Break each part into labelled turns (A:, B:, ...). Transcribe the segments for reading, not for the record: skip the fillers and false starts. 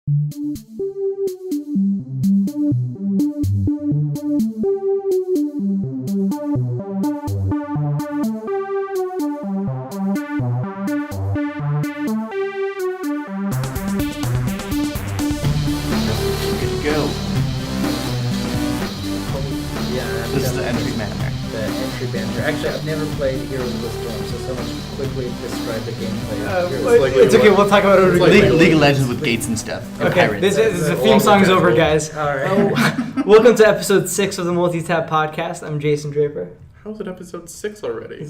A: This is the entry banner.
B: The entry banner. Actually, I've never played Heroes of the Storm, so someone quickly describe the gameplay.
C: It's okay, we'll talk about it.
A: League of Legends with gates and stuff. And
C: Okay,
A: pirates.
C: this is the theme song's over, guys.
B: All right.
C: Welcome to episode 6 of the Multitap podcast. I'm Jason Draper.
D: How's it episode 6 already?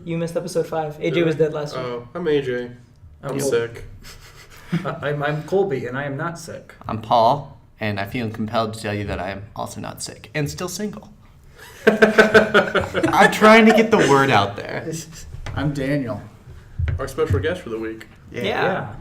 C: You missed episode 5. AJ was dead last week.
D: Oh, I'm AJ. I'm sick.
B: I'm Colby, and I am not sick.
A: I'm Paul, and I feel compelled to tell you that I am also not sick and still single. I'm trying to get the word out there.
E: I'm Daniel.
D: Our special guest for the week.
C: Yeah.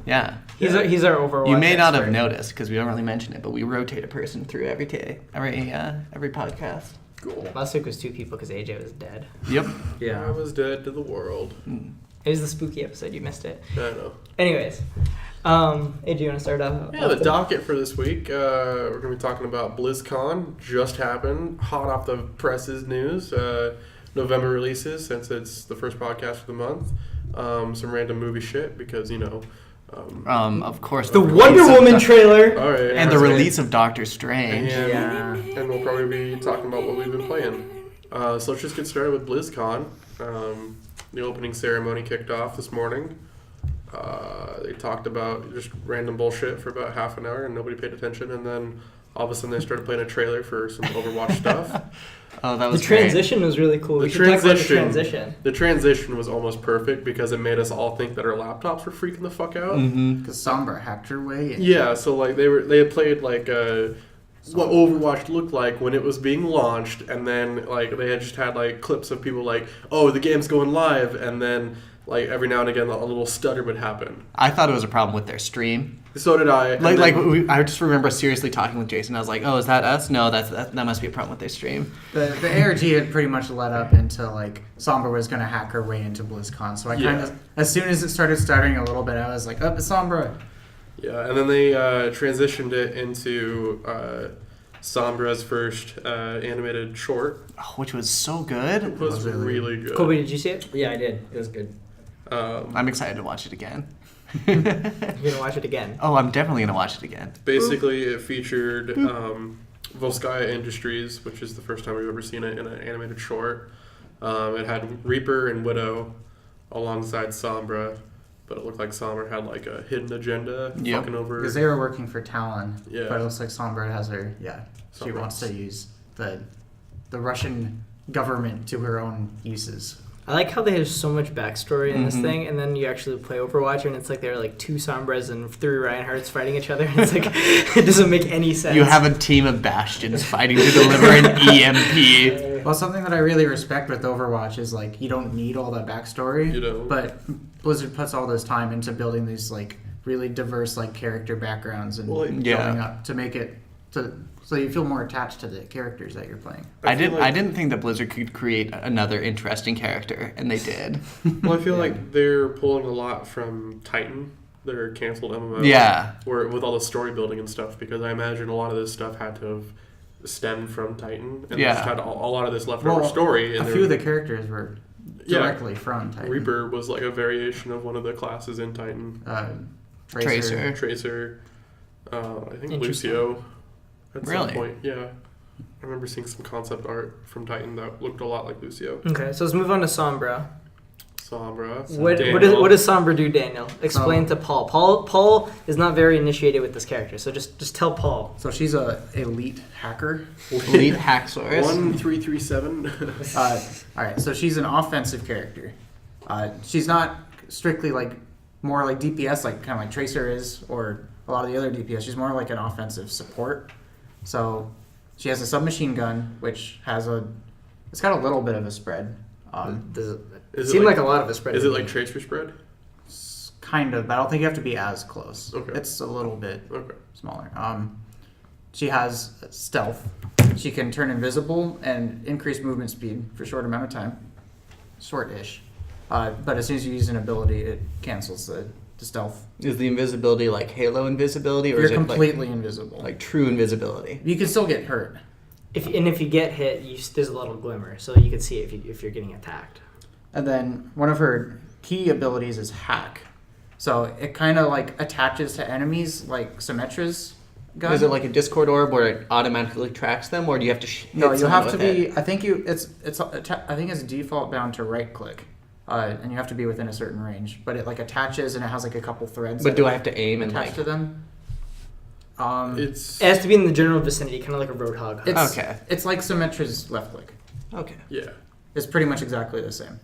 A: He's
C: our Overwatch.
A: You may not have
C: expert.
A: noticed because we don't really mention it, but we rotate a person through every podcast.
D: Cool.
C: Last week was 2 people because AJ was dead.
A: Yep.
D: I was dead to the world.
C: It was the spooky episode. You missed it.
D: I know.
C: Anyways, AJ, you want to start off?
D: Yeah, the docket for this week, we're going to be talking about BlizzCon. Just happened. Hot off the presses news. November releases, since it's the first podcast of the month. Some random movie shit because, you know...
A: of course.
C: The Wonder Woman trailer.
D: All right.
A: And the release of Doctor Strange.
D: And we'll probably be talking about what we've been playing. So let's just get started with BlizzCon. The opening ceremony kicked off this morning. They talked about just random bullshit for about half an hour and nobody paid attention. And then all of a sudden they started playing a trailer for some Overwatch stuff.
A: Oh, that was
C: The transition was really cool. We should talk about the transition.
D: The transition was almost perfect because it made us all think that our laptops were freaking the fuck out.
E: Because Sombra hacked her way in.
D: Yeah, so like they had played like what Overwatch looked like when it was being launched, and then like they had just had like clips of people like, oh, the game's going live, and then like every now and again a little stutter would happen.
A: I thought it was a problem with their stream.
D: So did I.
A: I just remember seriously talking with Jason. I was like, "Oh, is that us? No, that must be a problem with their stream."
E: The ARG had pretty much led up into like Sombra was going to hack her way into BlizzCon. So I kind of, as soon as it started stuttering a little bit, I was like, "Oh, it's Sombra."
D: Yeah, and then they transitioned it into Sombra's first animated short,
A: which was so good.
D: It was really good.
C: Colby, did you see it?
B: Yeah, I did. It was good.
A: I'm excited to watch it again.
C: You're gonna watch it again?
A: Oh, I'm definitely gonna watch it again.
D: Basically, it featured Volskaya Industries, which is the first time we've ever seen it in an animated short. It had Reaper and Widow alongside Sombra, but it looked like Sombra had like a hidden agenda fucking over.
E: Because they were working for Talon,
D: yeah.
E: But it looks like Sombra has her. Yeah, she wants to use the Russian government to her own uses.
C: I like how there's so much backstory in this thing, and then you actually play Overwatch, and it's like there are like 2 Sombras and 3 Reinhardts fighting each other, and it's like, it doesn't make any sense.
A: You have a team of Bastions fighting to deliver an EMP.
E: Well, something that I really respect with Overwatch is like you don't need all that backstory, but Blizzard puts all this time into building these like really diverse like character backgrounds and building up to make it so you feel more attached to the characters that you're playing.
A: I didn't think that Blizzard could create another interesting character, and they did.
D: Well, I feel like they're pulling a lot from Titan, their canceled MMO.
A: Yeah.
D: Where with all the story building and stuff, because I imagine a lot of this stuff had to have stemmed from Titan, and they just had a lot of this leftover story. And
E: a few of the characters were directly from Titan.
D: Reaper was like a variation of one of the classes in Titan.
A: Tracer.
D: I think Lucio. At
A: really?
D: Some point, yeah. I remember seeing some concept art from Titan that looked a lot like Lucio.
C: Okay, so let's move on to Sombra. What does Sombra do, Daniel? Explain to Paul. Paul is not very initiated with this character, so just tell Paul.
E: So she's a elite hacker.
A: Elite Hacksaurus.
D: 1337.
E: All right, so she's an offensive character. She's not strictly like more like DPS, like kind of like Tracer is, or a lot of the other DPS. She's more like an offensive support. So she has a submachine gun, which has it's got a little bit of a spread.
C: It seemed like a lot of a spread.
D: Is it like Tracer spread?
E: Kind of, but I don't think you have to be as close.
D: Okay.
E: It's a little bit smaller. She has stealth. She can turn invisible and increase movement speed for a short amount of time. Short-ish. But as soon as you use an ability, it cancels the to stealth.
A: Is the invisibility like Halo invisibility, or
E: You're
A: is it
E: completely invisible.
A: like true invisibility?
E: You can still get hurt.
C: If you get hit, there's a little glimmer, so you can see it if you're getting attacked.
E: And then one of her key abilities is hack. So it kind of like attaches to enemies like Symmetra's gun.
A: Is it like a Discord orb where it automatically tracks them, or do you have to hit
E: No, you
A: someone
E: have to
A: with it?
E: be. I think I think it's default bound to right click, and you have to be within a certain range. But it like attaches and it has like a couple threads.
A: But do I have to aim and
E: attach
A: like?
E: to them?
C: It has to be in the general vicinity, kind of like a Roadhog.
A: Okay.
E: It's like Symmetra's left click.
A: Okay.
D: Yeah.
E: It's pretty much exactly the same.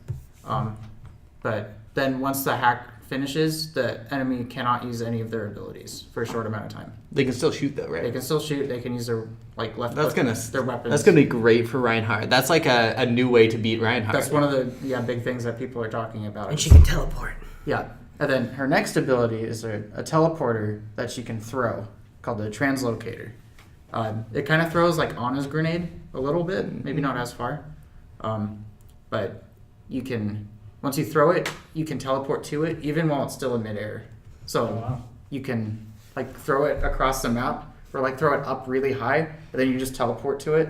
E: But then once the hack finishes, the enemy cannot use any of their abilities for a short amount of time.
A: They can still shoot though, right?
E: They can still shoot. They can use their like left. Their weapons.
A: That's gonna be great for Reinhardt. That's like a new way to beat Reinhardt.
E: That's one of the big things that people are talking about.
C: And she can teleport.
E: Yeah, and then her next ability is a teleporter that she can throw called the translocator. It kind of throws like Anna's grenade a little bit, maybe not as far, but you can. Once you throw it, you can teleport to it even while it's still in midair. So you can like throw it across the map or like throw it up really high, and then you just teleport to it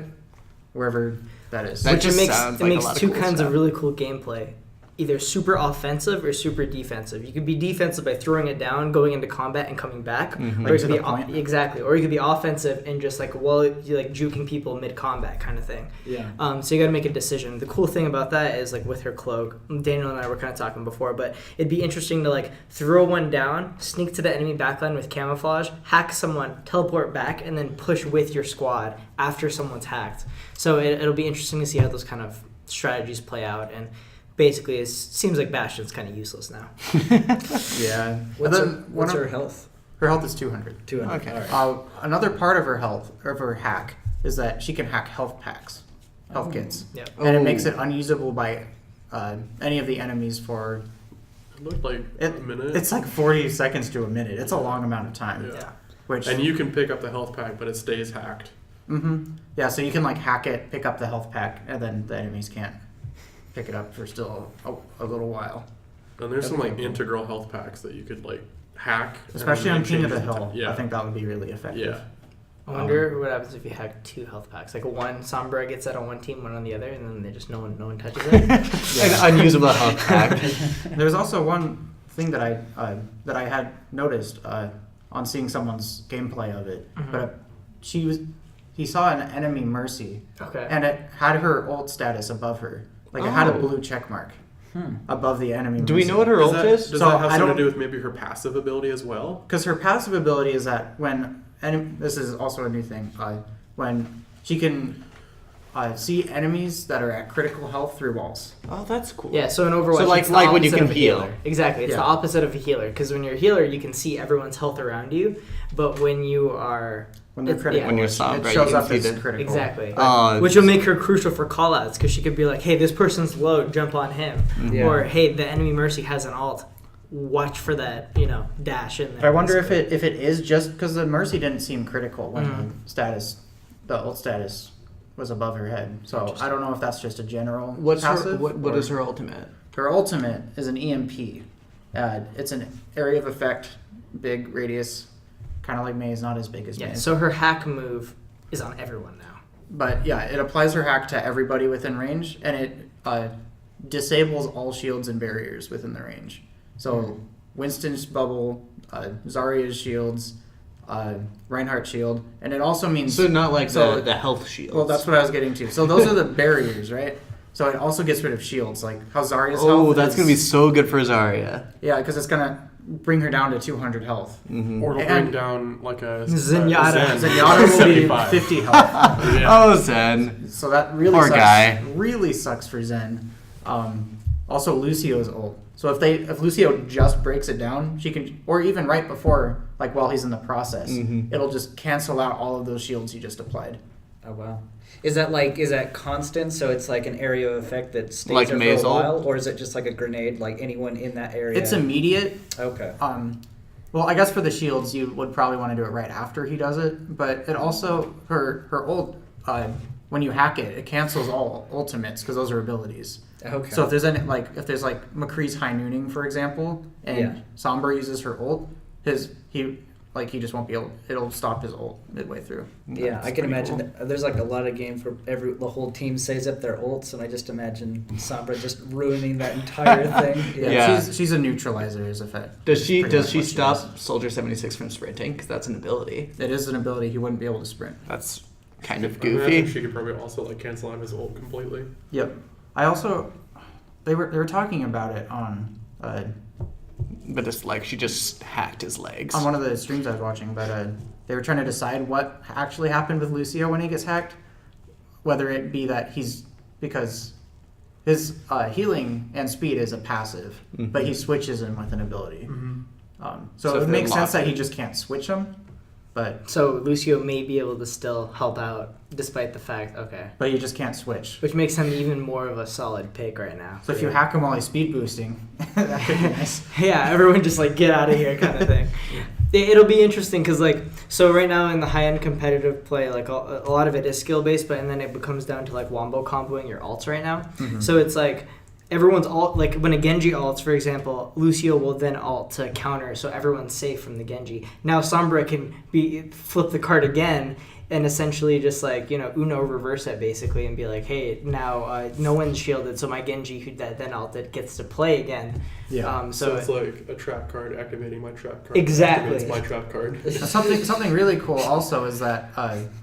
E: wherever that is.
A: That
C: Which
A: just
C: makes
A: sounds
C: it
A: like a
C: makes
A: lot of
C: two
A: cool
C: kinds
A: stuff.
C: of really cool gameplay. Either super offensive or super defensive. You could be defensive by throwing it down, going into combat, and coming back.
A: Mm-hmm.
C: Or you
E: To
C: could
E: the point.
C: exactly. Or you could be offensive and just like you like juking people mid combat kind of thing.
B: Yeah.
C: So you got to make a decision. The cool thing about that is like with her cloak, Daniel and I were kind of talking before, but it'd be interesting to like throw one down, sneak to the enemy backline with camouflage, hack someone, teleport back, and then push with your squad after someone's hacked. So it'll be interesting to see how those kind of strategies play out. And basically, it seems like Bastion's kind of useless now.
E: Yeah.
B: What's her health?
E: Her health is 200.
B: 200.
A: Okay.
B: All right.
E: Another part of her hack is that she can hack health packs, health kits,
C: Yep.
E: and it
A: Oh.
E: makes it unusable by any of the enemies for.
D: It looked like a minute.
E: It's like 40 seconds to a minute. It's a long amount of time.
D: Yeah.
E: Which
D: And you can pick up the health pack, but it stays hacked.
E: yeah, so you can like hack it, pick up the health pack, and then the enemies can't pick it up for still a little while.
D: And there's some
E: That'd
D: like
E: be cool.
D: integral health packs that you could like hack.
E: Especially
D: and
E: on King of
D: change
E: the Hill.
D: Yeah.
E: I think that would be really effective.
D: Yeah.
C: I wonder what happens if you hack 2 health packs. Like one Sombra gets that on one team, one on the other, and then they just no one touches it.
A: An unusable health pack.
E: There's also one thing that I had noticed on seeing someone's gameplay of it, but he saw an enemy Mercy,
C: Okay.
E: and it had her ult status above her, like it had a
A: Oh.
E: blue check mark above the enemy.
A: Do we
E: Mercy.
A: know what her ult is?
D: Does
E: So
D: that have
E: I
D: something
E: don't-
D: to do with maybe her passive ability as well?
E: Because her passive ability is that this is also a new thing, when she can see enemies that are at critical health through walls.
A: Oh, that's cool.
C: Yeah, so in Overwatch,
A: So, like-
C: it's the
A: like when you
C: opposite
A: can
C: of a
A: heal.
C: healer. Exactly, it's the
E: Yeah.
C: opposite of a healer. Because when you're a healer, you can see everyone's health around you, but when you are
E: When they're
C: it's-
E: critical,
C: yeah.
A: When you're
E: it
A: Sombra, you
E: shows
A: can
E: up
A: see
E: as
A: the-
E: critical.
C: Exactly.
A: Oh,
C: Which will make her crucial for callouts, because she could be like, hey, this person's low, jump on him.
B: Yeah.
C: Or, hey, the enemy Mercy has an alt, watch for that, dash in there.
E: But I wonder if it is just because the Mercy didn't seem critical when the ult status was above her head. So I don't know if that's just a general
A: What's her,
E: passive.
A: what
E: or-
A: is her ultimate?
E: Her ultimate is an EMP. It's an area of effect, big radius, kind of like Maze, not as big as
C: Yeah,
E: Maze.
C: so her hack move is on everyone now.
E: But yeah, it applies her hack to everybody within range, and it disables all shields and barriers within the range. So Winston's bubble, Zarya's shields, Reinhardt shield, and it also means
A: So not like
E: So-
A: the health shields.
E: well, that's what I was getting to. So those are the barriers, right? So it also gets rid of shields, like how Zarya's
A: Oh,
E: health
A: that's
E: is-
A: gonna be so good for Zarya.
E: yeah, because it's gonna bring her down to 200 health.
A: Mm-hmm.
D: Or it'll
E: And-
D: bring down like a
C: Zenyatta.
D: Zen.
E: Zenyatta will be
D: 75.
E: 50 health.
D: Yeah.
A: Oh, Zen.
E: So that really
A: Poor
E: sucks.
A: guy.
E: Really sucks for Zen. Also, Lucio's ult. So if Lucio just breaks it down, she can, or even right before, like while he's in the process, it'll just cancel out all of those shields he just applied.
B: Oh wow. Is that constant? So it's like an area of effect that stays
A: Like
B: there for
A: Maisel?
B: a while, or is it just like a grenade? Like anyone in that area?
E: It's immediate.
B: Okay.
E: Well, I guess for the shields, you would probably want to do it right after he does it. But it also her ult when you hack it, it cancels all ultimates because those are abilities.
B: Okay.
E: So if there's McCree's high nooning, for example, and Sombra uses her ult, he just won't be able. It'll stop his ult midway through.
B: Yeah,
A: That's
B: I can
A: pretty
B: imagine
A: cool.
B: that there's like a lot of games where the whole team saves up their ults, and I just imagine Sombra just ruining that entire thing.
A: Yeah.
E: She's a neutralizer, is effect.
A: Does she
E: Pretty much what she
A: stop Soldier 76 from sprinting? Because that's an ability.
E: It is an ability. He wouldn't be able to sprint.
A: That's kind of
D: I imagine
A: goofy.
D: she could probably also like cancel out his ult completely.
E: Yep. I also, they were talking about it on
A: But it's like she just hacked his legs.
E: one of the streams I was watching, but they were trying to decide what actually happened with Lucio when he gets hacked. Whether it be that because his healing and speed is a passive, but he switches them with an ability. So
A: So
E: it
A: if
E: makes
A: they're
E: sense that he
A: locked-
E: just can't switch them, but
C: So Lucio may be able to still help out despite the fact,
E: he just can't switch.
C: which makes him even more of a solid pick right now.
E: So if you hack him while he's speed boosting, that could be nice.
C: Yeah, everyone just like get out of here kind of thing. It'll be interesting because so right now in the high end competitive play, like a lot of it is skill based, but and then it becomes down to like wombo comboing your ults right now. So it's like everyone's ult, like when a Genji ults, for example, Lucio will then ult to counter, so everyone's safe from the Genji. Now Sombra can flip the card again and essentially just Uno reverse it basically and be like, hey, now no one's shielded, so my Genji who then ulted gets to play again.
E: Yeah.
D: So it's like a trap card activating my trap card.
C: Exactly.
D: Activates my trap card.
E: Something really cool also is that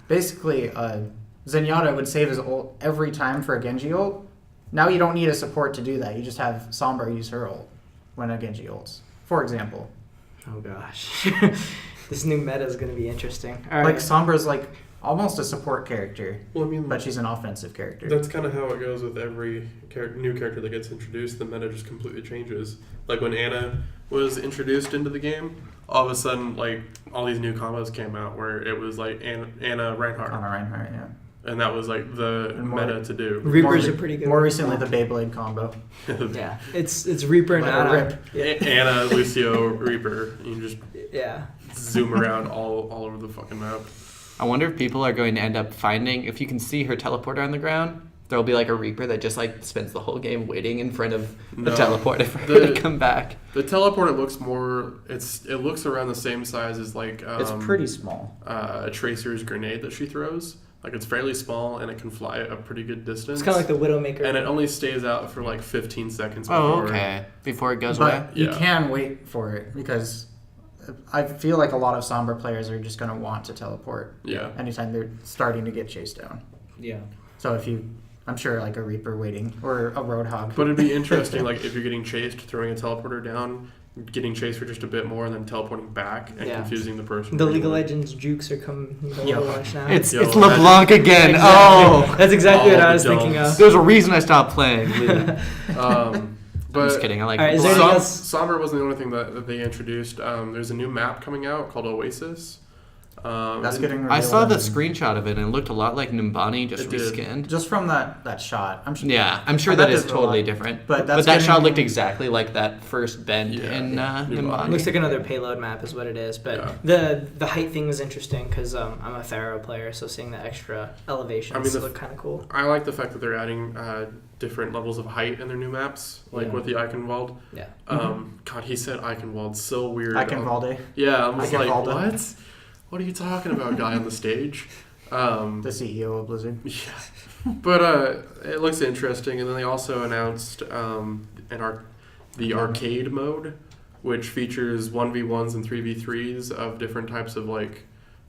E: basically Zenyatta would save his ult every time for a Genji ult. Now you don't need a support to do that. You just have Sombra use her ult when a Genji ults, for example.
C: Oh gosh. This new meta is going to be interesting. All right.
E: Like Sombra's like almost a support character,
D: Well, I mean,
E: but she's an offensive character.
D: that's kind of how it goes with every new character that gets introduced. The meta just completely changes. Like when Anna was introduced into the game, all of a sudden, like all these new combos came out where it was like Anna Reinhardt,
E: Connor Reinhardt, yeah.
D: and that was like the
E: And more-
D: meta to do.
C: Reapers are pretty good.
E: More recently, the Beyblade combo.
C: Yeah, it's Reaper and
E: Like a
C: Ana.
E: rip.
D: Anna, Lucio, Reaper. You just
C: Yeah.
D: zoom around all over the fucking map.
A: I wonder if people are going to end up finding, if you can see her teleporter on the ground, there'll be like a Reaper that just like spends the whole game waiting in front of the
D: No.
A: teleporter for her
D: The-
A: to come back.
D: The teleporter looks more. It looks around the same size as like
E: It's pretty small.
D: a Tracer's grenade that she throws. Like it's fairly small and it can fly a pretty good distance.
C: It's kind of like the Widowmaker.
D: and it only stays out for like 15 seconds.
A: Oh,
D: before-
A: okay. Before it goes away?
E: But you
D: Yeah.
E: can wait for it because I feel like a lot of Sombra players are just going to want to teleport
D: Yeah.
E: anytime they're starting to get chased down.
B: Yeah.
E: So I'm sure like a Reaper waiting or a Roadhog.
D: But it'd be interesting, like if you're getting chased, throwing a teleporter down, getting chased for just a bit more, and then teleporting back and
C: Yeah.
D: confusing the person.
C: The
D: where
C: League
D: you
C: of
D: went.
C: Legends jukes are coming to
E: Yo.
C: Overwatch now.
A: It's
D: Yo,
A: LeBlanc again.
C: Exactly.
A: Oh!
C: That's exactly
D: All
C: what I
D: the
C: was thinking
D: domes.
C: of.
A: There's a reason I stopped playing.
D: But
A: I'm just kidding. I like
C: All right, is there
A: LeBlanc.
C: anything else?
D: Somber wasn't the only thing that they introduced. There's a new map coming out called Oasis.
E: That's
D: and-
E: getting
A: I saw the
E: revealed.
A: screenshot of it and it looked a lot like Numbani, just
D: It did.
A: reskinned.
E: Just from that shot. I'm sure.
A: Yeah, I'm sure
E: I
A: that
E: bet
A: is
E: there's a
A: totally
E: lot.
A: different.
E: But
A: But
E: that's
A: that shot
E: getting-
A: looked exactly like that first bend
D: Yeah.
A: in
D: Numbani.
A: Numbani.
C: Looks like another payload map is what it is, but
D: Yeah.
C: the height thing was interesting because I'm a Pharaoh player, so seeing the extra elevations
D: I mean, the-
C: look kind of cool.
D: I like the fact that they're adding different levels of height in their new maps, like
C: Yeah.
D: with the Eichenwald.
C: Yeah.
D: God, he said Eichenwald so weird.
E: Eichenwalde,
D: Yeah, I was like,
E: Eichenwalde.
D: what? What are you talking about, guy on the stage?
E: the CEO of Blizzard.
D: Yeah, but it looks interesting. And then they also announced the arcade mode, which features 1v1s and 3v3s of different types of like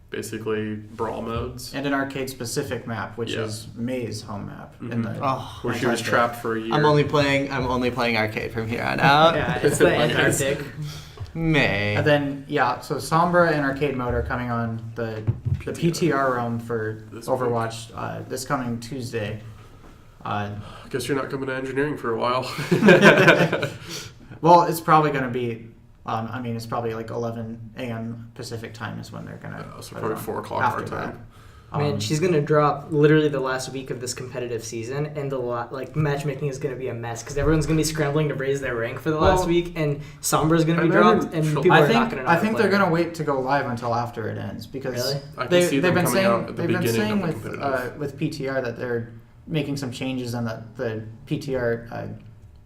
D: basically brawl modes.
E: And an arcade-specific map, which
D: Yeah.
E: is May's home map. In
D: Mhm.
E: the
A: Oh,
D: Where she was
E: fantastic.
D: trapped for a year.
A: I'm only playing arcade from here on out.
C: Yeah, it's the
D: Like,
C: Antarctic.
A: May.
E: And then so Sombra and arcade mode are coming on the PTR realm for
D: This week.
E: Overwatch this coming Tuesday.
D: I guess you're not coming to engineering for a while.
E: Well, it's probably going to be. It's probably like 11 a.m. Pacific time is when they're gonna.
D: So
E: put it
D: probably
E: on
D: 4 o'clock
E: after
D: our time.
E: that.
C: Man, she's gonna drop literally the last week of this competitive season, and matchmaking is gonna be a mess because everyone's gonna be scrambling to raise their rank for the last
E: Well,
C: week, and Sombra's gonna be
D: I
C: dropped,
D: imagine
C: and
D: she'll-
C: people
E: I
C: are
E: think
C: not gonna know.
E: I
C: how
E: think
C: to
E: they're
C: play.
E: gonna wait to go live until after it ends because
C: Really?
D: I can see them
E: they've been
D: coming out
E: saying
D: at the
E: they've been
D: beginning
E: saying
D: of the competitive.
E: with PTR that making some changes, and the PTR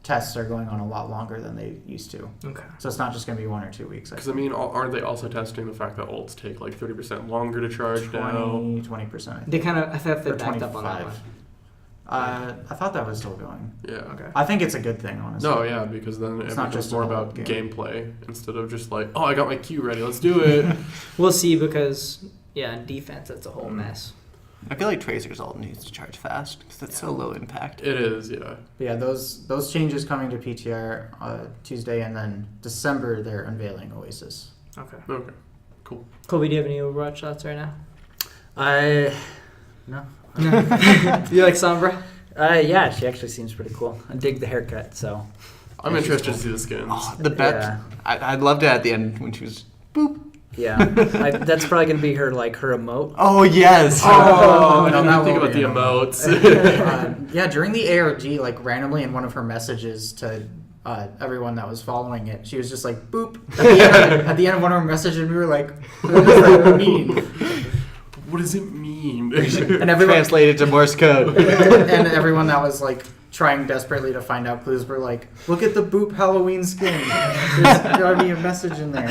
E: tests are going on a lot longer than they used to.
C: Okay.
E: So it's not just going to be 1 or 2 weeks.
D: Because I mean, aren't they also testing the fact that ults take like 30% longer to charge now?
E: 20%.
C: They kind of, I thought they
E: Or
C: backed up on that
E: 25.
C: one.
E: I thought that was still going.
D: Yeah.
C: Okay.
E: I think it's a good thing, honestly.
D: No, yeah, because then
E: It's
D: it
E: not
D: becomes
E: just a
D: more
E: whole
D: about
E: game.
D: gameplay instead of just like, oh, I got my queue ready, let's do it.
C: We'll see because, yeah, in defense, it's a whole mess.
A: I feel like Tracer's ult needs to charge fast because it's so low impact.
D: It is, yeah.
E: But yeah, those changes coming to PTR Tuesday, and then December they're unveiling Oasis.
C: Okay.
D: Okay, cool.
C: Colby, do you have any Overwatch thoughts right now?
B: No.
C: You like Sombra?
B: Yeah, she actually seems pretty cool. I dig the haircut, so.
D: I'm interested to see the skins.
A: Oh, the bet.
B: Yeah.
A: I loved it at the end when she was boop.
B: Yeah, that's probably gonna be her emote.
A: Oh yes.
D: Oh, I
E: no,
D: didn't
E: that
D: even think
E: won't
D: about
E: be
D: the
E: an
D: emotes.
E: Yeah, during the ARG, like randomly in one of her messages to everyone that was following it, she was just like boop at the end of one of her messages, and we were like, what does that mean?
D: What does it mean?
E: And everyone
A: Translated to Morse code.
E: and everyone that was like trying desperately to find out clues were like, look at the boop Halloween skin. There's gotta be a message in there.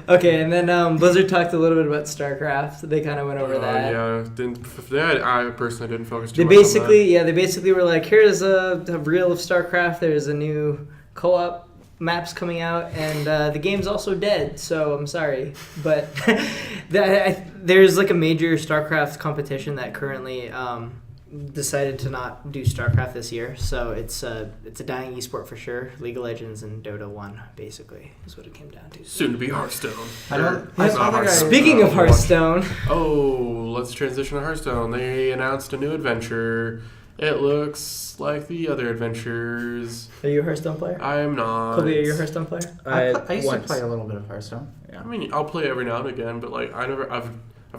C: Okay, and then Blizzard talked a little bit about StarCraft. They kind of went over that.
D: I personally didn't focus too
C: They
D: much on
C: basically were like, here's a reel of StarCraft. There's a new co-op maps coming out, and the game's also dead. So I'm sorry, but there's like a major StarCraft competition that currently decided to not do StarCraft this year. So it's a dying esport for sure. League of Legends and Dota 1 basically is what it came down to.
D: Soon to be Hearthstone.
E: I don't-
D: Or-
E: I
D: it's
E: saw
D: not
E: the guy-
D: Hearthstone.
C: Speaking of
D: Overwatch.
C: Hearthstone,
D: Oh, let's transition to Hearthstone. They announced a new adventure. It looks like the other adventures.
C: are you a Hearthstone player?
D: I am not.
C: Colby, are you a Hearthstone player?
E: I used
B: once.
E: to play a little bit of Hearthstone.
D: I mean, I'll play every now and again, but like I've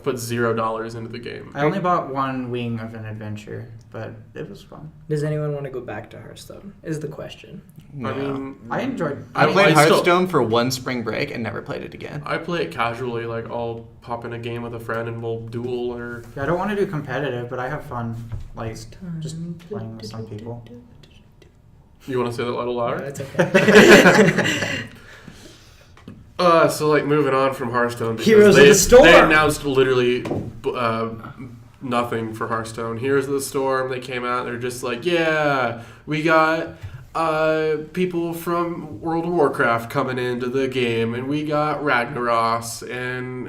D: put $0 into the game.
E: I only bought one wing of an adventure, but it was fun.
C: Does anyone want to go back to Hearthstone? Is the question.
A: No.
D: I mean,
E: I enjoyed.
A: I
D: I
A: played
D: still-
A: Hearthstone for one spring break and never played it again.
D: I play it casually. Like I'll pop in a game with a friend and we'll duel or.
E: I don't want to do competitive, but I have fun, like just playing with some people.
D: You want to say that a little
C: No,
D: louder?
C: it's okay.
D: So like moving on from Hearthstone. because
C: Heroes of the Storm!
D: They announced literally nothing for Hearthstone. Heroes of the Storm. They came out. They're just like, yeah, we got people from World of Warcraft coming into the game, and we got Ragnaros and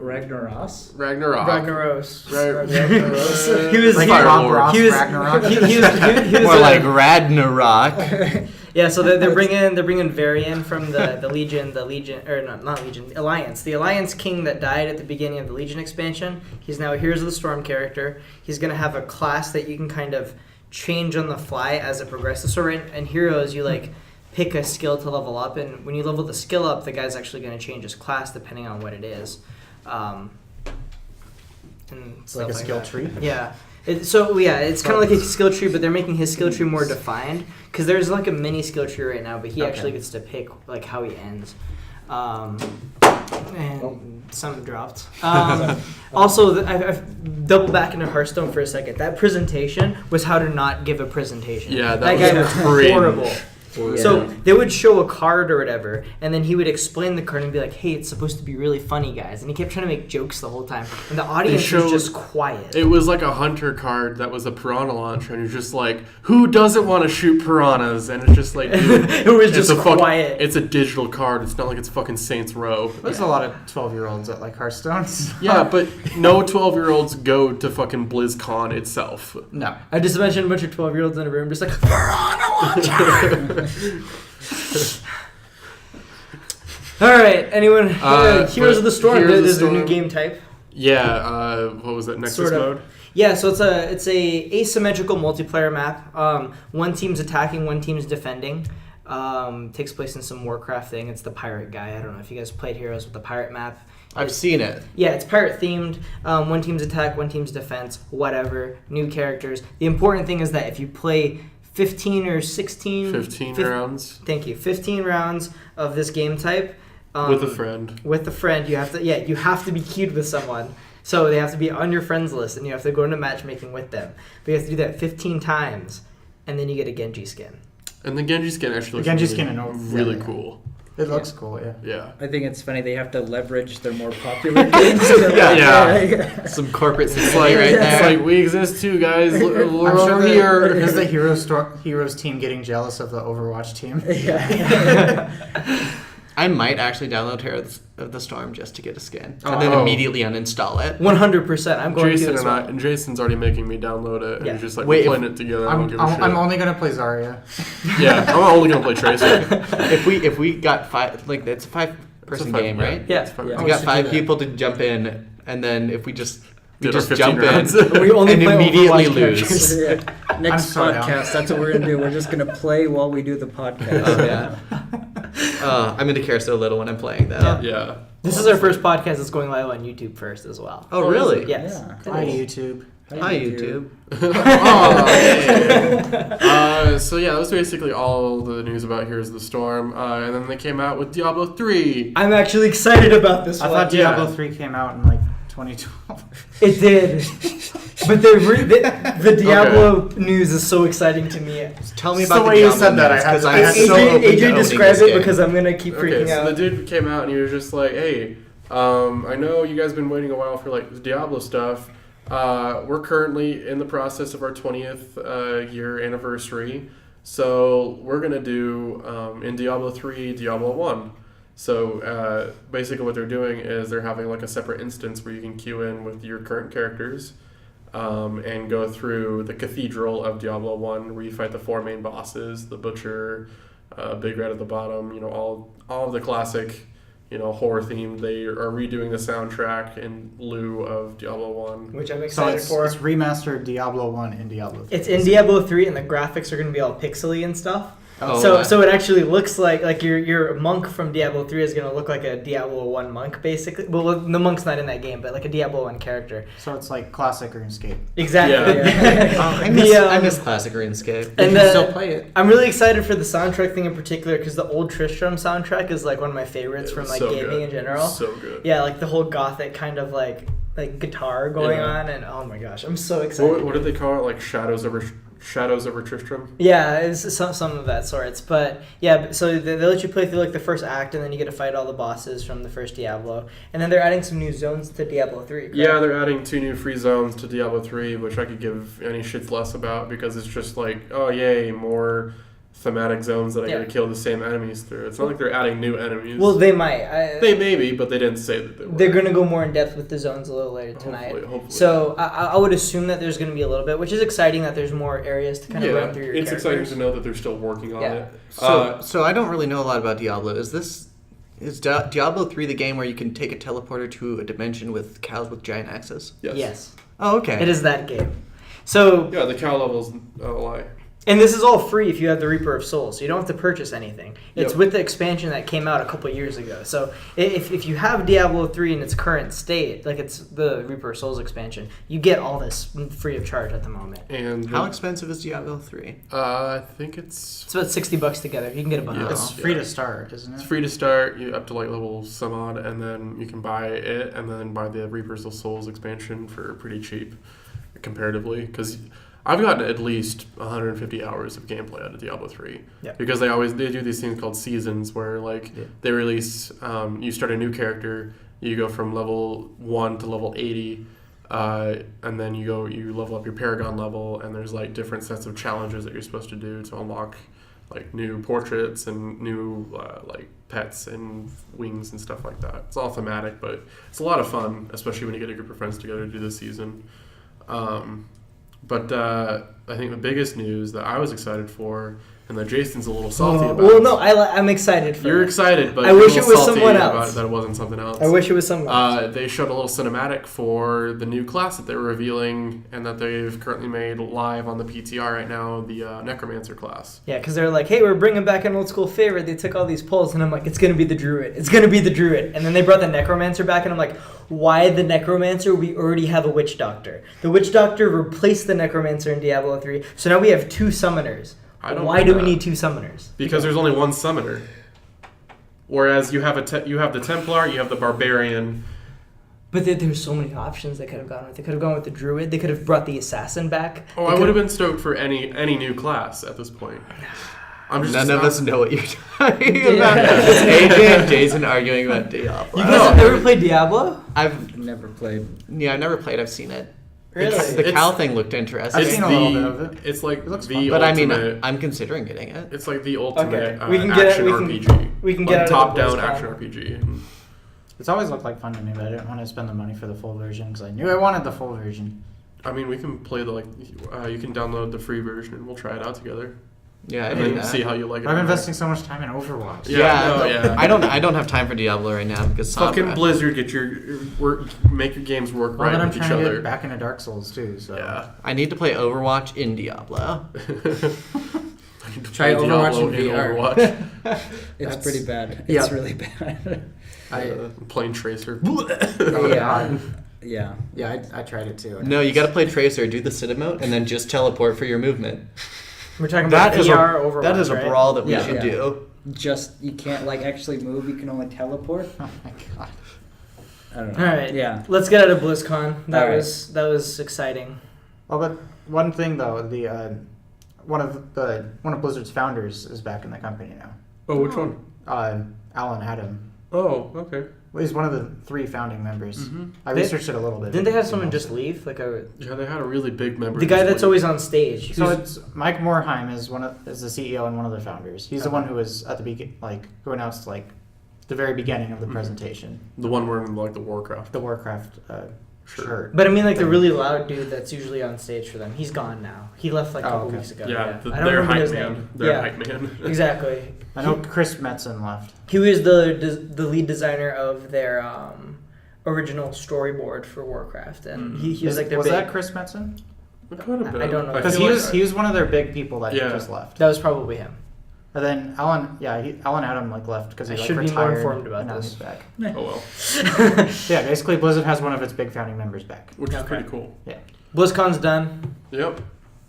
B: Ragnaros.
D: Ragnarok.
C: Ragnaros.
D: Ragnaros.
C: He was
E: Like
C: Fire
E: Bob
C: Lord.
E: Ross
C: He was-
E: Ragnarok.
C: He was
A: More like Ragnarok.
C: Yeah, so they're bringing Varian from the Legion, or not Legion, Alliance. The Alliance King that died at the beginning of the Legion expansion. He's now a Heroes of the Storm character. He's gonna have a class that you can kind of change on the fly as it progresses. So in Heroes, you like pick a skill to level up, and when you level the skill up, the guy's actually gonna change his class depending on what it is. And
E: It's like a
C: stuff
E: skill
C: that.
E: tree.
C: Yeah. It's kind of like a skill tree, but they're making his skill tree more defined because there's like a mini skill tree right now, but he actually gets to pick like how he ends. And something dropped. Also, I've double back into Hearthstone for a second. That presentation was how to not give a presentation.
D: Yeah,
C: that
D: that
C: guy
D: was
C: was
D: cringe.
C: horrible.
B: Yeah.
C: So they would show a card or whatever, and then he would explain the card and be like, "Hey, it's supposed to be really funny, guys." And he kept trying to make jokes the whole time, and the audience
D: showed-
C: was just quiet.
D: It was like a hunter card that was a piranha launcher, and you're just like, who doesn't want to shoot piranhas? And it's just like, dude,
C: It was
D: it's
C: just quiet.
D: It's a digital card. It's not like it's fucking Saints Row.
E: There's a lot of 12-year-olds that like Hearthstone. so-
D: Yeah, but no 12-year-olds go to fucking BlizzCon itself.
E: No.
C: I just imagined a bunch of 12-year-olds in a room just like, "Piranha All right, anyone? Heroes
D: but
C: of the Storm.
D: Heroes of the
C: There's a new
D: Storm-
C: game type.
D: Yeah, what was that, Nexus
C: Sort of.
D: mode?
C: Yeah, so it's a asymmetrical multiplayer map. One team's attacking, one team's defending. Takes place in some Warcraft thing. It's the pirate guy. I don't know if you guys played Heroes with the pirate map.
A: I've seen it.
C: Yeah, it's pirate themed. One team's attack, one team's defense. Whatever. New characters. The important thing is that if you play 15 or 16...
D: 15
C: fif-
D: rounds.
C: Thank you. 15 rounds of this game type.
D: With a friend.
C: With a friend, you have to be queued with someone. So they have to be on your friends list, and you have to go into matchmaking with them. But you have to do that 15 times, and then you get a Genji skin.
D: And the Genji skin actually looks
E: Genji
D: really,
E: skin and
D: really
E: yeah.
D: cool.
E: It looks cool, yeah.
D: Yeah.
B: I think it's funny they have to leverage their more popular games. To
D: Yeah.
A: Some corporate
D: It's
A: sympathy
D: like,
A: right
D: it's
A: there.
D: like we exist too, guys. We're
E: I'm sure
D: over here.
E: is the Heroes team getting jealous of the Overwatch team?
A: I might actually download Heroes of the Storm just to get a skin,
D: Oh.
A: and then immediately uninstall it.
C: 100%. I'm going
D: Jason
C: to as
D: and
C: well.
D: and Jason's already making me download it, and
C: Yeah.
D: he's just like,
A: Wait,
D: we're playing it together. I don't give a shit.
E: I'm only gonna play Zarya.
D: Yeah, I'm only gonna play Tracer.
A: If we got five, like it's a 5-person game, right?
C: Yeah.
D: It's fun.
B: Yeah.
A: We
E: we
A: got
E: should
A: 5
E: do that.
A: people to jump in, and then if we just
D: Did our 15
A: jump
D: rounds.
A: in
C: We only
A: and
C: play
A: immediately
C: Overwatch
A: lose.
C: characters.
B: Yeah. Next
E: sorry,
B: podcast, that's what we're gonna do. We're just gonna play while we do the podcast.
A: Oh yeah. I'm into carousel a little when I'm playing that.
D: Yeah.
C: This is our first podcast that's going live on YouTube first as well.
A: Oh really?
C: Yes.
B: Yeah.
E: Hi, YouTube.
A: Hi YouTube.
D: Oh, hey. So yeah, that was basically all the news about Heroes of the Storm. And then they came out with Diablo 3.
C: I'm actually excited about this
E: I
C: one.
E: thought Diablo 3 came out in like 2012.
C: It did. But the Diablo news is so exciting to me.
A: Tell me
E: It's
A: about
E: the way you
A: Diablo
E: said that, I
A: news,
E: had
A: 'cause
E: to-
A: I'm
E: I had to-
A: so open to
C: AJ
A: owning
C: describe
A: this
C: it
A: game.
C: because I'm gonna keep
D: Okay,
C: freaking
D: so
C: out.
D: the dude came out and he was just like, hey, I know you guys been waiting a while for like the Diablo stuff. We're currently in the process of our 20th year anniversary. So we're going to do in Diablo 3, Diablo 1. So basically what they're doing is they're having like a separate instance where you can queue in with your current characters and go through the Cathedral of Diablo 1 where you fight the 4 main bosses, the Butcher, Big Red at the bottom, all of the classic, horror themed. They are redoing the soundtrack in lieu of Diablo 1.
C: Which I'm
E: So
C: excited
E: it's
C: for.
E: remastered Diablo 1 in Diablo 3.
C: It's in Diablo 3 and the graphics are going to be all pixely and stuff.
A: Oh,
C: So it actually looks like your monk from Diablo 3 is going to look like a Diablo 1 monk, basically. Well, the monk's not in that game, but like a Diablo 1 character.
E: So it's like classic RuneScape.
C: Exactly.
A: Oh, I miss classic RuneScape.
E: You
C: And
E: can still play it.
C: I'm really excited for the soundtrack thing in particular because the old Tristram soundtrack is like one of my favorites from like
D: So
C: gaming
D: good.
C: in general.
D: So good.
C: Yeah, like the whole gothic kind of like guitar going
D: Yeah.
C: on, and oh my gosh, I'm so excited.
D: What did they call it? Like Shadows over Tristram?
C: Yeah, it's some of that sorts. But yeah, so they let you play through like the first act, and then you get to fight all the bosses from the first Diablo, and then they're adding some new zones to Diablo 3. Correct?
D: Yeah, they're adding 2 new free zones to Diablo 3, which I could give any shits less about because it's just like, oh yay, more thematic zones that I
C: Yeah.
D: gotta kill the same enemies through. It's not like they're adding new enemies.
C: Well, they might.
D: they maybe, but they didn't say that they were.
C: They're gonna go more in depth with the zones a little later tonight.
D: Hopefully.
C: So I would assume that there's gonna be a little bit, which is exciting that there's more areas to kind of run through your
D: it's
C: characters.
D: exciting to know that they're still working on
C: Yeah.
D: it.
A: So I don't really know a lot about Diablo. Is Diablo 3 the game where you can take a teleporter to a dimension with cows with giant axes?
C: Yes,
A: Oh, okay.
C: it is that game. So
D: Yeah, the cow level's a lie.
C: And this is all free if you have the Reaper of Souls, so you don't have to purchase anything. It's
D: Yep.
C: with the expansion that came out a couple years ago. So if you have Diablo 3 in its current state, like it's the Reaper of Souls expansion, you get all this free of charge at the moment.
D: And
A: How expensive is Diablo 3?
D: I think it's
C: It's about $60 together. You can get a bundle.
D: Yeah.
E: It's free to start, isn't it?
D: free to start. You up to like level some odd, and then you can buy it, and then buy the Reapers of Souls expansion for pretty cheap, comparatively. Because I've gotten at least 150 hours of gameplay out of Diablo 3.
C: Yeah.
D: Because they do these things called seasons, where like they release, you start a new character, you go from level 1 to level 80. And then you level up your Paragon level, and there's like different sets of challenges that you're supposed to do to unlock like new portraits and new like pets and wings and stuff like that. It's all thematic, but it's a lot of fun, especially when you get a group of friends together to do this season. But I think the biggest news that I was excited for, and that Jason's a little salty about.
C: Well, no, I'm excited for
D: You're
C: it.
D: excited, but
C: I
D: you're
C: wish
D: a
C: it
D: little
C: was
D: salty
C: someone
D: about
C: else.
D: it, that it wasn't something else.
C: I wish it was someone else.
D: They showed a little cinematic for the new class that they were revealing, and that they've currently made live on the PTR right now, the Necromancer class.
C: Yeah, because they're like, hey, we're bringing back an old school favorite. They took all these polls, and I'm like, it's going to be the Druid. It's going to be the Druid. And then they brought the Necromancer back, and I'm like, why the Necromancer? We already have a Witch Doctor. The Witch Doctor replaced the Necromancer in Diablo 3, so now we have 2 summoners.
D: I don't
C: Why
D: like
C: do we
D: that.
C: need 2 summoners?
D: Because there's only one summoner. Whereas you have you have the Templar, you have the Barbarian.
C: But there's so many options they could have gone with. They could have gone with the Druid. They could have brought the Assassin back.
D: Oh, I would have been stoked for any new class at this point.
A: None of us know what you're talking about. It's AJ and Jason arguing about Diablo.
C: You guys have never played Diablo?
A: I've
B: Never played.
A: I've never played. I've seen it.
C: Really?
A: The Cal thing looked interesting.
E: I've seen a little bit of it.
D: It's like
E: It looks
D: the
E: fun.
A: But I
D: ultimate.
A: mean, I'm considering getting it.
D: It's like the ultimate
C: Okay. We can get
D: action
C: it- we can-
D: RPG.
C: we can
D: like
C: get out of the
D: top-down
C: BlizzCon.
D: action RPG. And
E: It's always looked like fun to me, but I didn't want to spend the money for the full version because I knew I wanted the full version.
D: I mean, we can play you can download the free version and we'll try it out together.
A: Yeah, I
D: And
A: do
D: then
A: that.
D: see how you like it.
E: I'm investing so much time in Overwatch.
D: Yeah.
A: I don't have time for Diablo right now because
D: Fucking
A: Sombra.
D: Blizzard, make your games work
E: Well,
D: right
E: then I'm
D: with each
E: trying to
D: other.
E: get back into Dark Souls too. So
D: Yeah.
A: I need to play Overwatch in Diablo.
B: Try
D: Play
B: Overwatch
D: Diablo
B: in VR.
D: Overwatch.
B: It's pretty bad.
E: Yeah.
B: It's really bad.
D: Playing Tracer.
E: Oh,
B: yeah.
E: God.
B: Yeah.
E: Yeah, I tried it too.
A: No, you got to play Tracer, do the sit emote, and then just teleport for your movement.
C: We're talking about
A: That is
C: VR
A: a
C: Overwatch,
A: that is a
C: right?
A: brawl that we
B: Yeah.
A: should
B: Yeah.
A: do.
B: Just you can't like actually move. You can only teleport.
E: Oh my god.
B: I don't know.
C: All right.
B: Yeah.
C: Let's get out of BlizzCon. That
B: All right.
C: was exciting.
E: Oh, but one thing though, the one of Blizzard's founders is back in the company now.
D: Oh, which one?
E: Alan Adam.
D: Oh, okay.
E: Well, he's one of the 3 founding members.
D: Mhm.
E: I
C: They-
E: researched it a little bit.
C: Didn't they have someone just leave? Like
D: Yeah, they had a really big member.
C: the guy that's
D: display.
C: always on stage.
E: So
C: Who's-
E: it's Mike Morheim is is the CEO and one of the founders. He's the
C: Okay.
E: one who was at the who announced the very beginning of the
D: Mhm.
E: presentation,
D: the one wearing like the Warcraft.
E: the Warcraft
D: Sure.
E: shirt.
C: But I mean, like the really loud dude that's usually on stage for them. He's gone now. He left like a
E: Oh,
C: couple
E: okay.
C: weeks ago.
D: Yeah,
C: I don't
D: their
C: remember
D: hype
C: his
D: man.
C: name.
D: Their
C: Yeah,
D: hype man.
C: exactly.
E: I know Chris Metzen left.
C: He was the lead designer of their original storyboard for Warcraft, and he was like their
E: was
C: big.
E: that Chris Metzen?
D: It could have been.
C: I don't know.
E: Because
D: feel
E: he was one of their big people that
D: Yeah.
E: just left.
C: That was probably him.
E: And then Alan Adam left because he
C: I should be
E: retired.
C: more informed about
E: and now
C: this.
E: he's back.
D: Oh well,
E: Yeah, basically Blizzard has one of its big founding members back.
D: which is
C: Okay.
D: pretty cool.
C: BlizzCon's done.
D: Yep.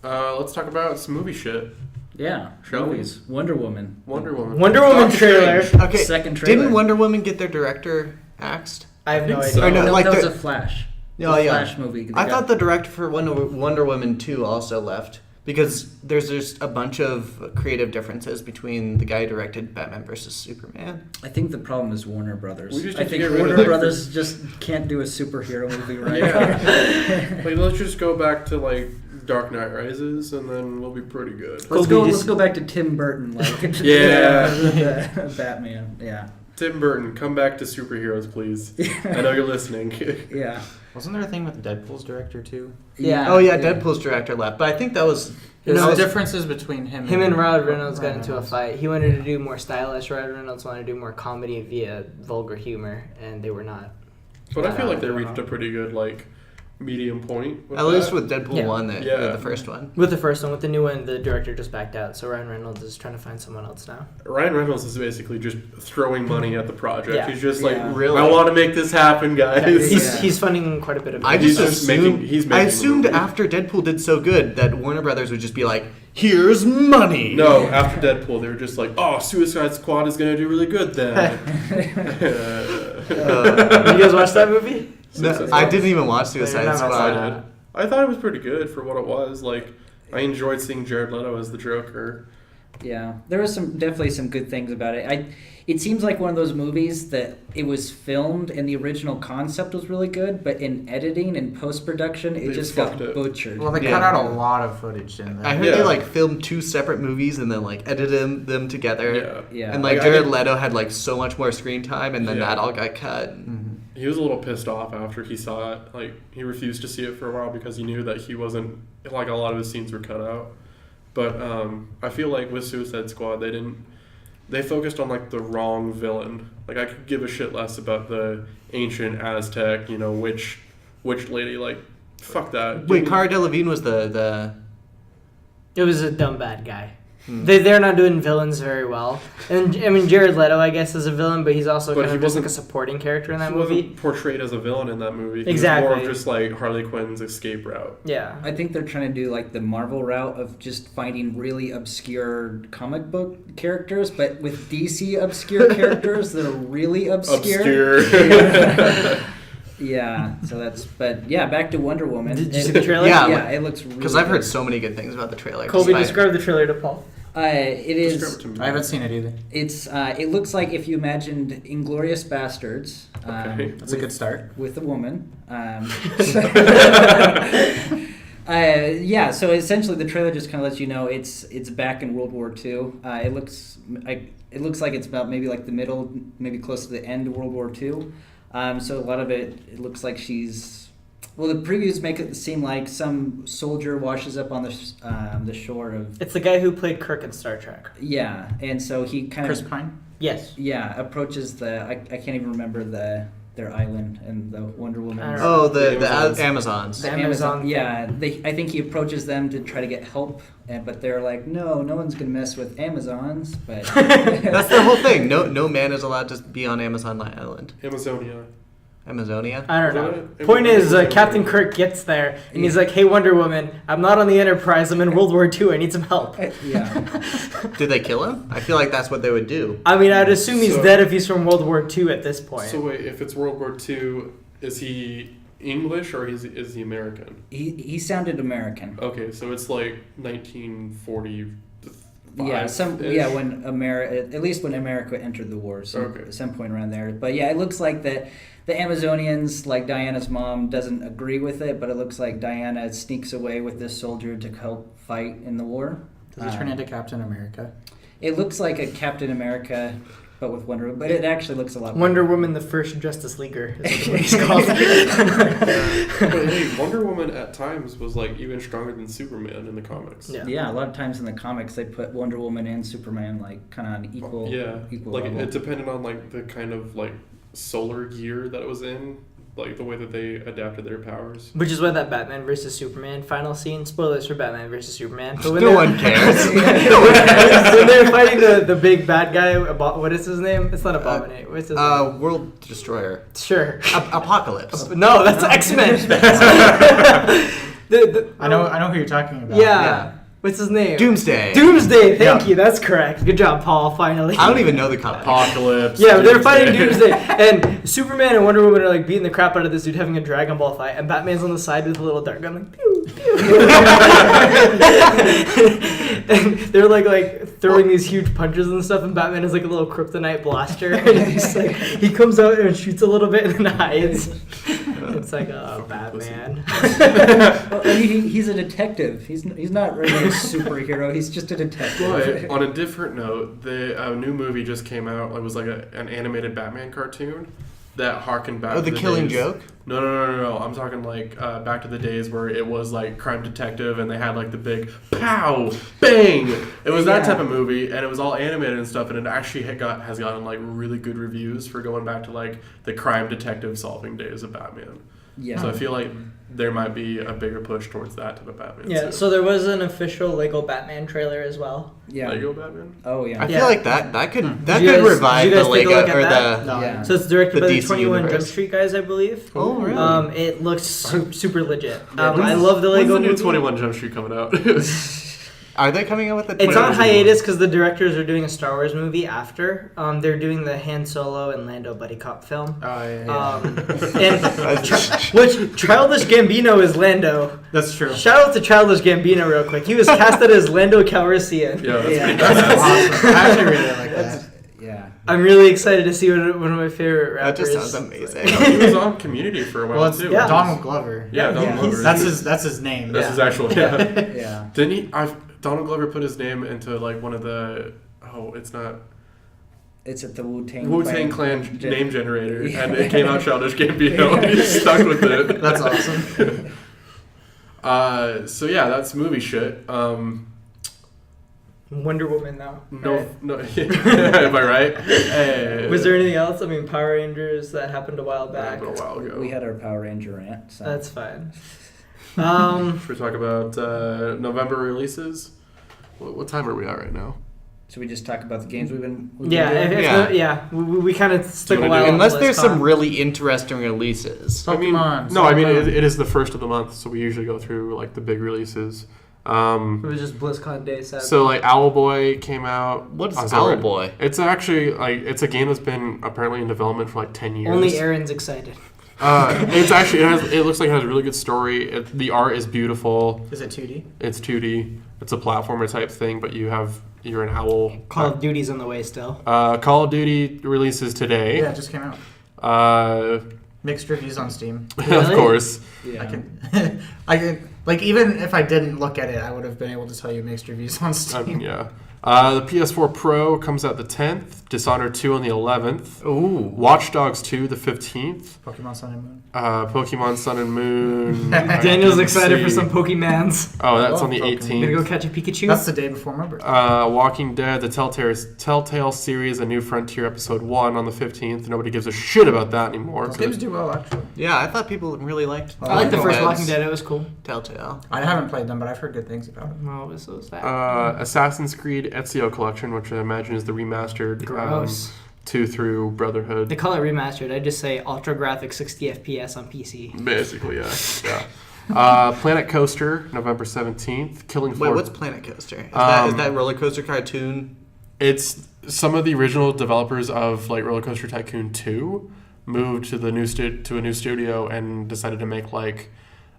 D: Let's talk about some movie shit.
B: Yeah.
D: Shall we?
B: Movies. Wonder Woman.
D: Wonder Woman.
C: Wonder Woman
D: Doctor
C: trailer.
D: Strange.
A: Okay,
B: Second trailer.
A: didn't Wonder Woman get their director axed?
C: I have no
D: think
C: idea.
D: so.
A: Or no,
B: No,
A: like
B: that was
A: the-
B: a Flash.
A: Oh,
B: The
A: yeah.
B: Flash movie.
A: I thought the director for Wonder Woman 2 also left because there's just a bunch of creative differences between the guy who directed Batman vs Superman.
B: I think the problem is Warner Brothers.
D: We just
B: I
D: need to
B: think
D: get rid of
B: Warner
D: that.
B: Brothers just can't do a superhero movie right.
D: Yeah. Like, let's just go back to like Dark Knight Rises, and then we'll be pretty good.
B: Let's go back to Tim Burton, like
D: Yeah.
B: the Batman. Yeah.
D: Tim Burton, come back to superheroes, please. I know you're listening.
B: Yeah.
E: Wasn't there a thing with Deadpool's director too?
C: Yeah.
A: Oh yeah, Deadpool's director left, but I think that was
E: There's
C: No,
E: no differences between him
C: and Ryan Reynolds got
E: Ryan
C: into a
E: Reynolds.
C: fight. He wanted to do more stylish. Ryan Reynolds wanted to do more comedy via vulgar humor, and they were not.
D: But I feel like they reached a pretty good like medium point. With
A: at least
D: that.
A: with Deadpool
C: Yeah.
A: 1,
D: Yeah.
A: the first one.
C: With the first one, with the new one, the director just backed out, so Ryan Reynolds is trying to find someone else now.
D: Ryan Reynolds is basically just throwing money at the project.
C: Yeah.
D: He's just like,
B: Yeah.
A: Really?
D: I want to make this happen, guys.
C: He's funding quite a bit of it.
A: I
D: He's
A: just
D: just
A: assumed,
D: making
A: I
D: the
A: assumed
D: movie.
A: after Deadpool did so good that Warner Brothers would just be like, "Here's money."
D: No, after Deadpool, they were just like, oh, Suicide Squad is going to do really good then.
C: You guys watch that movie?
A: No,
D: Suicide
A: I
D: Squad.
A: didn't even watch Suicide
C: You're not
A: Squad.
C: watching
D: I did. I thought it was pretty good for what it was. Like, I enjoyed seeing Jared Leto as the Joker.
B: Yeah, there was definitely some good things about it. It seems like one of those movies that it was filmed and the original concept was really good, but in editing and post production, it
D: They
B: just got
D: fucked it.
B: butchered.
E: Well, they
A: Yeah.
E: cut out a lot of footage in there.
A: I heard
D: Yeah.
A: they like filmed 2 separate movies and then like edited them together.
D: Yeah.
B: Yeah.
A: And like
D: Like, I
A: Jared
D: did-
A: Leto had like so much more screen time, and then
D: Yeah.
A: that all got cut.
E: Mhm.
D: He was a little pissed off after he saw it. Like, he refused to see it for a while because he knew that he wasn't, like, a lot of his scenes were cut out. But I feel like with Suicide Squad, they focused on, like, the wrong villain. Like, I could give a shit less about the ancient Aztec, witch lady. Like, fuck that.
A: Wait, Cara Delevingne was the
C: It was a dumb bad guy. They're not doing villains very well. And I mean, Jared Leto, I guess, is a villain, but he's also
D: But
C: kind
D: he
C: of just like
D: wasn't-
C: a supporting character in that
D: He
C: movie.
D: wasn't portrayed as a villain in that movie. He
C: Exactly.
D: was more of just like Harley Quinn's escape route.
C: Yeah.
B: I think they're trying to do like the Marvel route of just finding really obscure comic book characters, but with DC obscure characters that are really obscure. Yeah, so but yeah, back to Wonder Woman.
C: Did you see the trailer?
A: Yeah,
B: Yeah, it looks really
A: Because I've heard
B: good.
A: so many good things about the trailer.
C: Colby,
A: despite-
C: describe the trailer to Paul.
B: It is.
D: Describe it to me.
E: I haven't seen it either.
B: It's. It looks like if you imagined Inglorious Bastards.
D: Okay.
E: That's a good start.
B: With a woman. Yeah, so essentially the trailer just kind of lets you know it's back in World War II. It looks like it's about maybe like the middle, maybe close to the end of World War II. So a lot of it looks like she's. Well, the previews make it seem like some soldier washes up on the shore of.
C: It's the guy who played Kirk in Star Trek.
B: Yeah, and so he kind
E: Chris
B: of
E: Pine?
C: Yes.
B: approaches I can't even remember their island and the Wonder Woman.
C: I don't
A: Oh, the
D: Amazons.
A: Amazons.
C: The Amazon thing.
B: Yeah, I think he approaches them to try to get help, but they're like, no one's gonna mess with Amazons. But
A: That's the whole thing. No man is allowed to be on Amazon Island.
D: Amazonia.
A: Amazonia?
C: I don't
D: Is that
C: know.
D: it?
C: Point is,
D: Amazonia.
C: Captain Kirk gets there and he's like, "Hey, Wonder Woman, I'm not on the Enterprise. I'm in World War II. I need some help."
B: yeah,
A: Did they kill him? I feel like that's what they would do.
C: I mean, I'd assume he's
D: So-
C: dead if he's from World War II at this point.
D: So wait, if it's World War II, is he English or is he American?
B: he sounded American.
D: Okay, so it's like 1940.
B: Yeah, when at least when America entered the war,
D: Okay.
B: some point around there. But yeah, it looks like that the Amazonians, like Diana's mom, doesn't agree with it, but it looks like Diana sneaks away with this soldier to help fight in the war.
E: Does he turn into Captain America?
B: It looks like a Captain America, but with Wonder Woman. But it actually looks a lot.
C: Wonder
B: better.
C: Woman, the first Justice Leaguer, is what he's called.
D: But hey, Wonder Woman at times was like even stronger than Superman in the comics.
C: Yeah.
B: Yeah, a lot of times in the comics they put Wonder Woman and Superman like kind of on equal.
D: Yeah,
B: equal
D: like
B: level.
D: it depended on like the kind of like solar gear that it was in, like the way that they adapted their powers.
C: Which is why that Batman versus Superman final scene, spoilers for Batman versus Superman. But when
A: No
C: they're-
A: one cares.
C: when they're fighting the big bad guy, what is his name? It's not Abominate. What's his name?
A: World Destroyer.
C: Sure.
A: Apocalypse.
C: No, that's X-Men.
E: I know who you're talking about.
C: Yeah. What's his name?
A: Doomsday.
C: Doomsday. Thank
E: Yeah.
C: you. That's correct. Good job, Paul. Finally.
A: I don't even know the comic.
D: Apocalypse.
C: Yeah, they're fighting Doomsday, and Superman and Wonder Woman are like beating the crap out of this dude having a Dragon Ball fight, and Batman's on the side with a little dart gun, like pew pew. And they're like throwing these huge punches and stuff, and Batman is like a little kryptonite blaster, and he's like he comes out and shoots a little bit and then hides. It's like, oh, Batman.
B: Well, and he's a detective. He's not really a superhero. He's just a detective.
D: But on a different note, a new movie just came out. It was like an animated Batman cartoon that harkened back.
A: Oh,
D: to
A: the Killing
D: days.
A: Joke?
D: No. I'm talking like back to the days where it was like crime detective and they had like the big pow bang. It was that
B: Yeah.
D: type of movie and it was all animated and stuff and it actually has gotten like really good reviews for going back to like the crime detective solving days of Batman.
B: Yeah.
D: So I feel like there might be a bigger push towards that type of Batman.
C: Yeah.
D: too.
C: So there was an official Lego Batman trailer as well.
B: Yeah.
D: Lego Batman.
B: Oh yeah.
A: I
C: Yeah.
A: feel like that could
C: Did you guys-
A: revive
C: did you
A: the
C: guys take a
A: Lego
C: look at
A: or
C: that?
A: the
E: No.
B: Yeah.
C: So it's directed
A: The
C: by the
A: DC
C: 21 Jump
A: universe.
C: Street guys, I believe.
A: Oh, really?
C: It looks super legit.
B: Yeah,
C: I love the
D: When's
C: Lego
D: the new
C: movie.
D: 21 Jump Street coming out?
A: Are they coming out with the?
C: It's
A: 20
C: on hiatus because the directors are doing a Star Wars movie after. They're doing the Han Solo and Lando buddy cop film.
E: Oh, yeah.
C: Which Childish Gambino is Lando.
E: That's true.
C: Shout out to Childish Gambino real quick. He was casted as Lando Calrissian.
D: Yeah, that's
B: Yeah.
D: pretty
E: That's
D: badass.
E: awesome. I actually really like that.
B: Yeah.
C: I'm really excited to see one of my favorite
A: That
C: rappers.
A: just sounds amazing.
D: He was on Community for a while
E: Well, it's
D: too.
C: Yeah.
E: Donald Glover.
D: Yeah, Donald
B: Yeah,
D: Glover.
E: That's his name.
D: That's his actual. Yeah.
B: Yeah.
D: Didn't he? Donald Glover put his name into like one of the. Oh, it's not
B: It's at the Wu-Tang
D: Wu-Tang Clan name generator,
B: Yeah.
D: and it came out Childish Gambino, and he's stuck with it.
E: That's awesome.
D: So yeah, that's movie shit.
C: Wonder Woman though.
D: No,
C: Right.
D: no. Am I right? Hey.
C: Was there anything else? I mean, Power Rangers that happened a while back.
D: A while ago.
B: We had our Power Ranger rant. So.
C: That's fine.
D: Should we talk about November releases? What time are we at right now?
B: Should we just talk about the games we've been
C: Yeah,
B: doing?
A: Yeah.
C: We kind of took a
D: wanna
C: while.
D: do it?
C: on
A: Unless there's
C: BlizzCon.
A: some really interesting releases.
D: I mean,
E: Pokemon,
D: no, I mean
E: Pokemon.
D: it is the first of the month, so we usually go through like the big releases.
C: It was just BlizzCon day 7.
D: So like Owlboy came out.
A: What is
D: on Saturday.
A: Owlboy?
D: It's actually like it's a game that's been apparently in development for like 10 years.
C: Only Aaron's excited.
D: It's actually it looks like it has a really good story. The art is beautiful.
E: Is it 2D?
D: It's 2D. It's a platformer type thing, but you're an owl.
C: Call of Duty's on the way still.
D: Call of Duty releases today.
E: Yeah, it just came out. Mixed reviews on Steam.
D: Of
C: Really?
D: course.
B: Yeah.
E: I can, like, even if I didn't look at it, I would have been able to tell you mixed reviews on
D: I
E: Steam.
D: mean, yeah. The PS4 Pro comes out the 10th. Dishonored 2 on the 11th.
A: Ooh.
D: Watch Dogs 2 the 15th.
E: Pokemon Sun and Moon.
D: Pokemon Sun and Moon.
C: Daniel's
D: I
C: excited for
D: see.
C: some Pokemans.
D: Oh, that's on the
E: Pokemon.
C: Gonna go
D: 18th.
C: catch a Pikachu.
E: That's the day before my birthday.
D: Walking Dead, the Telltale series, A New Frontier, Episode 1 on the 15th. Nobody gives a shit about that anymore.
E: Those games do well, actually.
A: Yeah, I thought people really liked.
C: I like the first
A: Dead's
C: Walking Dead. It was cool.
A: Telltale.
E: I haven't played them, but I've heard good things about it.
C: No, it was sad.
D: Assassin's Creed Ezio Collection, which I imagine is the remastered
C: Gross.
D: 2 through Brotherhood.
C: They call it remastered. I just say ultra graphic 60 FPS on PC.
D: Basically, yeah. Planet Coaster, November 17th. Killing Floor.
A: Wait, what's Planet Coaster? Is that roller coaster cartoon?
D: It's some of the original developers of like Roller Coaster Tycoon 2 moved to the to a new studio and decided to make like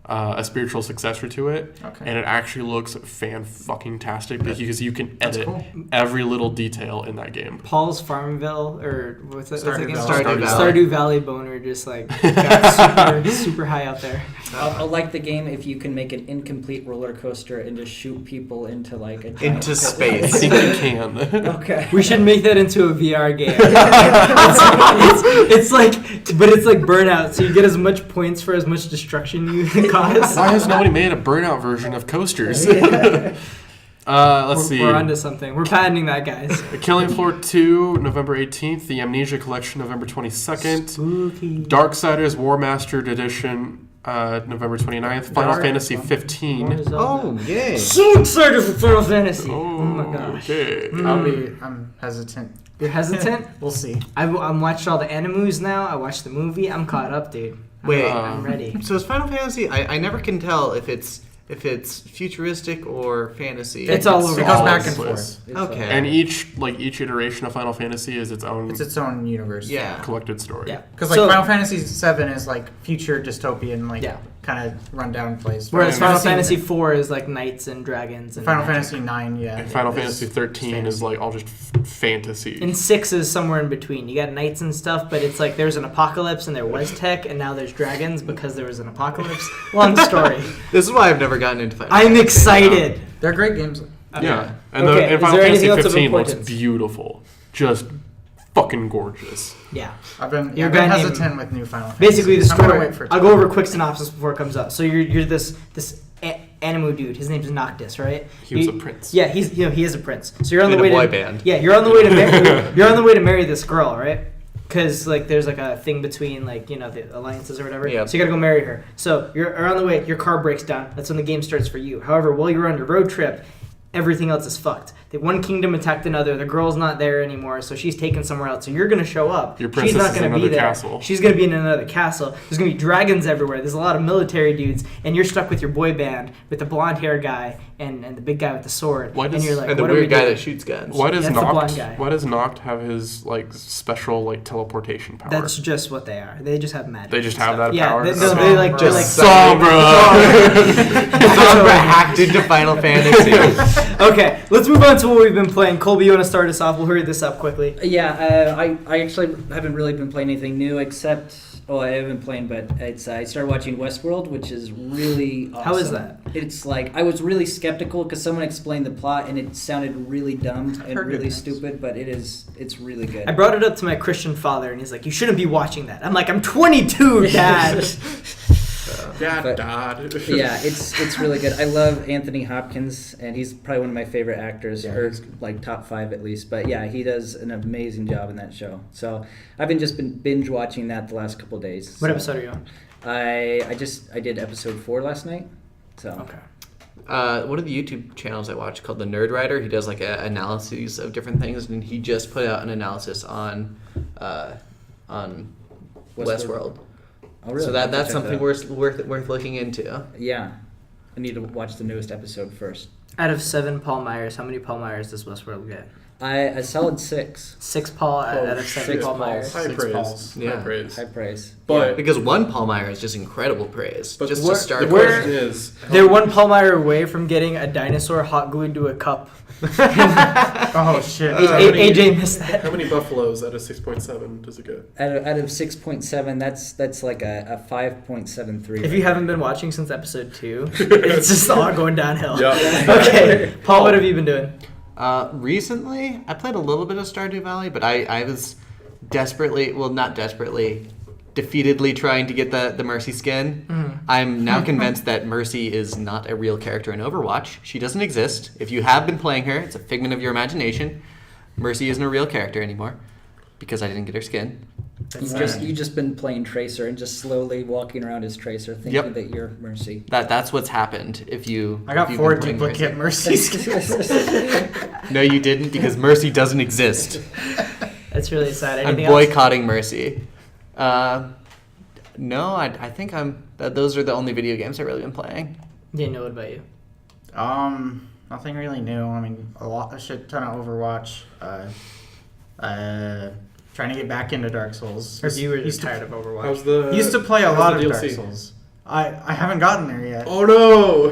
D: a spiritual successor to it.
E: Okay.
D: And it actually looks fan-fucking-tastic because you can edit
E: cool.
D: every little detail in that game.
C: Paul's Farmville, or what's it?
E: Stardew
C: again?
E: Valley.
A: Stardew Valley.
C: Stardew Valley boner just like got super high out there.
B: I'll like the game if you can make an incomplete roller coaster and just shoot people into like a giant
A: Into
B: pit.
D: I
A: space.
D: think you can.
B: Okay.
C: We should make that into a VR game. it's like, but it's like Burnout, so you get as much points for as much destruction you cause.
D: Why has nobody made a Burnout version of coasters? Let's see.
C: We're onto something. We're patenting that, guys.
D: Killing Floor 2, November 18th. The Amnesia Collection, November 22nd.
C: Spooky.
D: Darksiders War Mastered Edition, November 29th. Final
E: Dark.
D: Fantasy 15.
A: Oh, yay.
C: So excited for Final Fantasy. Oh my gosh.
D: Okay.
E: I'm hesitant.
C: You're hesitant?
E: We'll see.
C: I'm watched all the animus now. I watched the movie. I'm caught up, dude.
A: Wait.
C: I'm ready.
A: So is Final Fantasy? I never can tell if it's futuristic or fantasy.
C: It's all over.
E: It goes
C: all
E: back
C: over.
E: and forth.
B: It's,
A: Okay.
D: And each iteration of Final Fantasy is its own
E: It's its own universe.
A: Yeah.
D: collected story.
C: Yeah.
E: Because like Final Fantasy VII is like future dystopian, like
C: Yeah.
E: kind of run down place.
C: Whereas Final Fantasy
E: Fantasy
C: IV is like knights and dragons. And
E: Final Fantasy IX, yeah.
D: And Final
E: is
D: Fantasy 13 is like all just fantasy.
C: And 6 is somewhere in between. You got knights and stuff, but it's like there's an apocalypse and there was tech, and now there's dragons because there was an apocalypse. Long story.
A: This is why I've never gotten into Final
C: I'm
A: Fantasy.
C: excited.
E: They're great games.
D: Yeah. And,
C: Okay,
D: and
C: is
D: Final
C: there
D: Fantasy
C: anything else of
D: 15 looks
C: importance?
D: beautiful. Just fucking gorgeous.
C: Yeah.
E: I've been,
C: You're
E: I've been
C: gonna name-
E: hesitant with new Final Fantasy.
C: Basically, the
E: I'm gonna
C: story.
E: wait for it to
C: I'll go
E: come
C: over a
E: out.
C: quick synopsis before it comes up. So you're this animu dude. His name's Noctis, right?
D: He was a prince.
C: Yeah, he is a prince. So you're on
A: In
C: the
A: a
C: way
A: boy
C: to
A: band.
C: Yeah, you're on the way to you're on the way to marry this girl, right? Because like there's like a thing between like the alliances or whatever.
A: Yep.
C: So you gotta go marry her. So you're on the way. Your car breaks down. That's when the game starts for you. However, while you're on your road trip, everything else is fucked. The one kingdom attacked another. The girl's not there anymore, so she's taken somewhere else. So you're gonna show up.
D: Your
C: She's
D: princess
C: not
D: is
C: gonna
D: in
C: be
D: another
C: there.
D: castle.
C: She's gonna be in another castle. There's gonna be dragons everywhere. There's a lot of military dudes, and you're stuck with your boy band with the blonde hair guy and the big guy with the sword.
D: Why
C: and
D: does-
C: you're like,
A: And the
C: what are we
A: weird guy
C: doing?
A: that shoots guns.
D: Why does
C: That's the blonde guy.
D: Noct have his like special like teleportation power?
C: That's just what they are. They just have magic.
D: They just
C: and
D: have
C: stuff.
D: that
C: yeah,
D: power?
C: They, no, they like they're like
A: Sombra hacked into Final Fantasy.
C: Okay, let's move on to what we've been playing. Colby, you want to start us off? We'll hurry this up quickly.
B: Yeah, I actually haven't really been playing anything new except. Oh, I haven't played, but it's I started watching Westworld, which is really awesome.
C: How is that?
B: It's like I was really skeptical because someone explained the plot and it sounded really dumb and
E: heard good
B: really
E: things.
B: stupid, but it's really good.
C: I brought it up to my Christian father, and he's like, "You shouldn't be watching that." I'm like, "I'm 22, Dad."
D: Dad,
B: But-
D: Dad.
B: Yeah, it's really good. I love Anthony Hopkins, and he's probably one of my favorite actors, or like top 5 at least. But yeah, he does an amazing job in that show. So I've been binge watching that the last couple of days.
C: What
B: So
C: episode are you on?
B: I did episode 4 last night. So
C: Okay.
A: One of the YouTube channels I watch called The Nerd Writer, he does like analyses of different things, and he just put out an analysis on Westworld.
B: Oh, really?
A: So
B: I'll
A: that's
B: check
A: something
B: out.
A: worth looking into.
B: Yeah. I need to watch the newest episode first.
C: Out of 7 Paul Myers, how many Paul Myers does Westworld get?
B: A solid 6.
C: 6 Paul out of 7
B: 6
C: Paul
B: Pauls.
C: Myers.
D: High
E: 6
D: praise.
E: balls.
A: Yeah.
D: High praise.
B: High praise.
D: But
A: Because one Paul Meyer is just incredible praise.
D: but
A: Just
D: the
A: to start
D: the
A: with.
D: question is,
C: They're 1 Paul Meyer away from getting a dinosaur hot glued to a cup.
E: Oh shit!
C: AJ missed that.
D: how many buffaloes out of 6.7 does it get?
B: Out of 6.7, that's like a 5.73.
C: If you haven't been watching since episode 2, it's just all going downhill.
D: Yeah.
C: Okay, Paul, what have you been doing?
A: Recently, I played a little bit of Stardew Valley, but I was not desperately, defeatedly trying to get the Mercy skin. I'm now convinced that Mercy is not a real character in Overwatch. She doesn't exist. If you have been playing her, it's a figment of your imagination. Mercy isn't a real character anymore because I didn't get her skin.
B: You just been playing Tracer and just slowly walking around as Tracer, thinking
A: Yep.
B: that you're Mercy.
A: That's what's happened. If you
E: I got
A: if you've
E: 4
A: been playing
E: duplicate mercies.
A: Mercy. No, you didn't because Mercy doesn't exist.
C: That's really sad.
A: I'm
C: Anything else?
A: boycotting Mercy. No, I think those are the only video games I've really been playing.
C: Daniel, what about you?
E: Nothing really new. I mean, a shit ton of Overwatch. Trying to get back into Dark Souls.
C: Or you were
E: Used
C: just
E: to-
C: tired of Overwatch?
D: How's the
E: Used to play a
D: how's
E: lot
D: the
E: of Dark
D: DLC?
E: Souls. I haven't gotten there yet.
D: Oh no!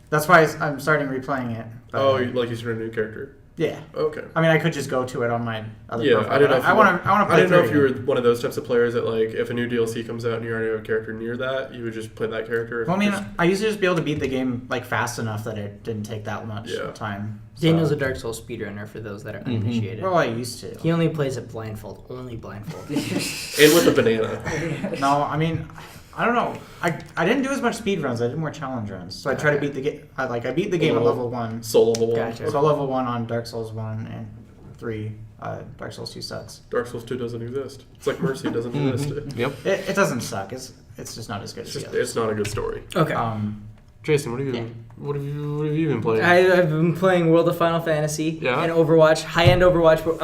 E: That's why I'm starting replaying it. But,
D: Oh, like you started a new character.
E: yeah.
D: Okay.
E: I mean, I could just go to it on my other
D: Yeah,
E: profile.
D: I didn't know. If
E: I
D: you
E: want to. I want to
D: I
E: play.
D: didn't know if
E: through
D: you
E: it.
D: were one of those types of players that, like, if a new DLC comes out and you already have a character near that, you would just play that character.
E: Well, I mean,
D: Just-
E: I used to just be able to beat the game like fast enough that it didn't take that much
D: Yeah.
E: time.
C: Daniel's a
E: So-
C: Dark Souls speedrunner for those that are uninitiated.
E: Well, I used to.
C: He only plays it blindfold. Only blindfold.
D: and with a banana.
E: No, I mean, I don't know. I didn't do as much speed runs. I did more challenge runs. So I try to beat the game. I beat the game at
D: Oh.
E: level 1.
D: Soul level 1.
C: Gotcha.
E: So level 1 on Dark Souls 1 and 3. Dark Souls 2 sucks.
D: Dark Souls 2 doesn't exist. It's like Mercy doesn't exist.
A: Yep.
E: It doesn't suck. It's just not as good
D: It's
E: as
D: just
E: the others.
D: it's not a good story.
C: Okay.
D: Jason, what have you been playing?
C: I've been playing World of Final Fantasy
D: Yeah?
C: and Overwatch, high-end Overwatch, but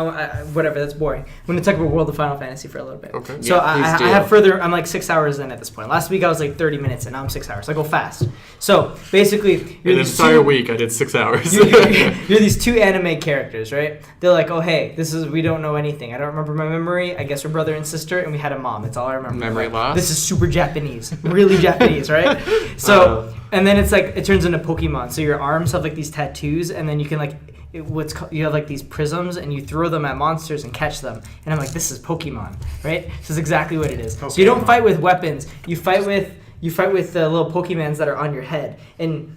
C: whatever, that's boring. I'm going to talk about World of Final Fantasy for a little bit.
D: Okay.
C: So
A: Yeah, please do.
C: I have further, I'm like 6 hours in at this point. Last week I was like 30 minutes in, now I'm 6 hours. I go fast. So basically, you're
D: An
C: these
D: entire
C: two-
D: week, I did 6 hours.
C: you're these 2 anime characters, right? They're like, oh hey, we don't know anything. I don't remember my memory. I guess we're brother and sister, and we had a mom. That's all I remember.
A: Memory
C: Like,
A: loss?
C: This is super Japanese, really Japanese, right? So, and then it's like it turns into Pokemon. So your arms have like these tattoos, and then you can you have like these prisms, and you throw them at monsters and catch them. And I'm like, this is Pokemon, right? This is exactly what it is. So you don't fight with weapons. You fight with the little Pokemons that are on your head, and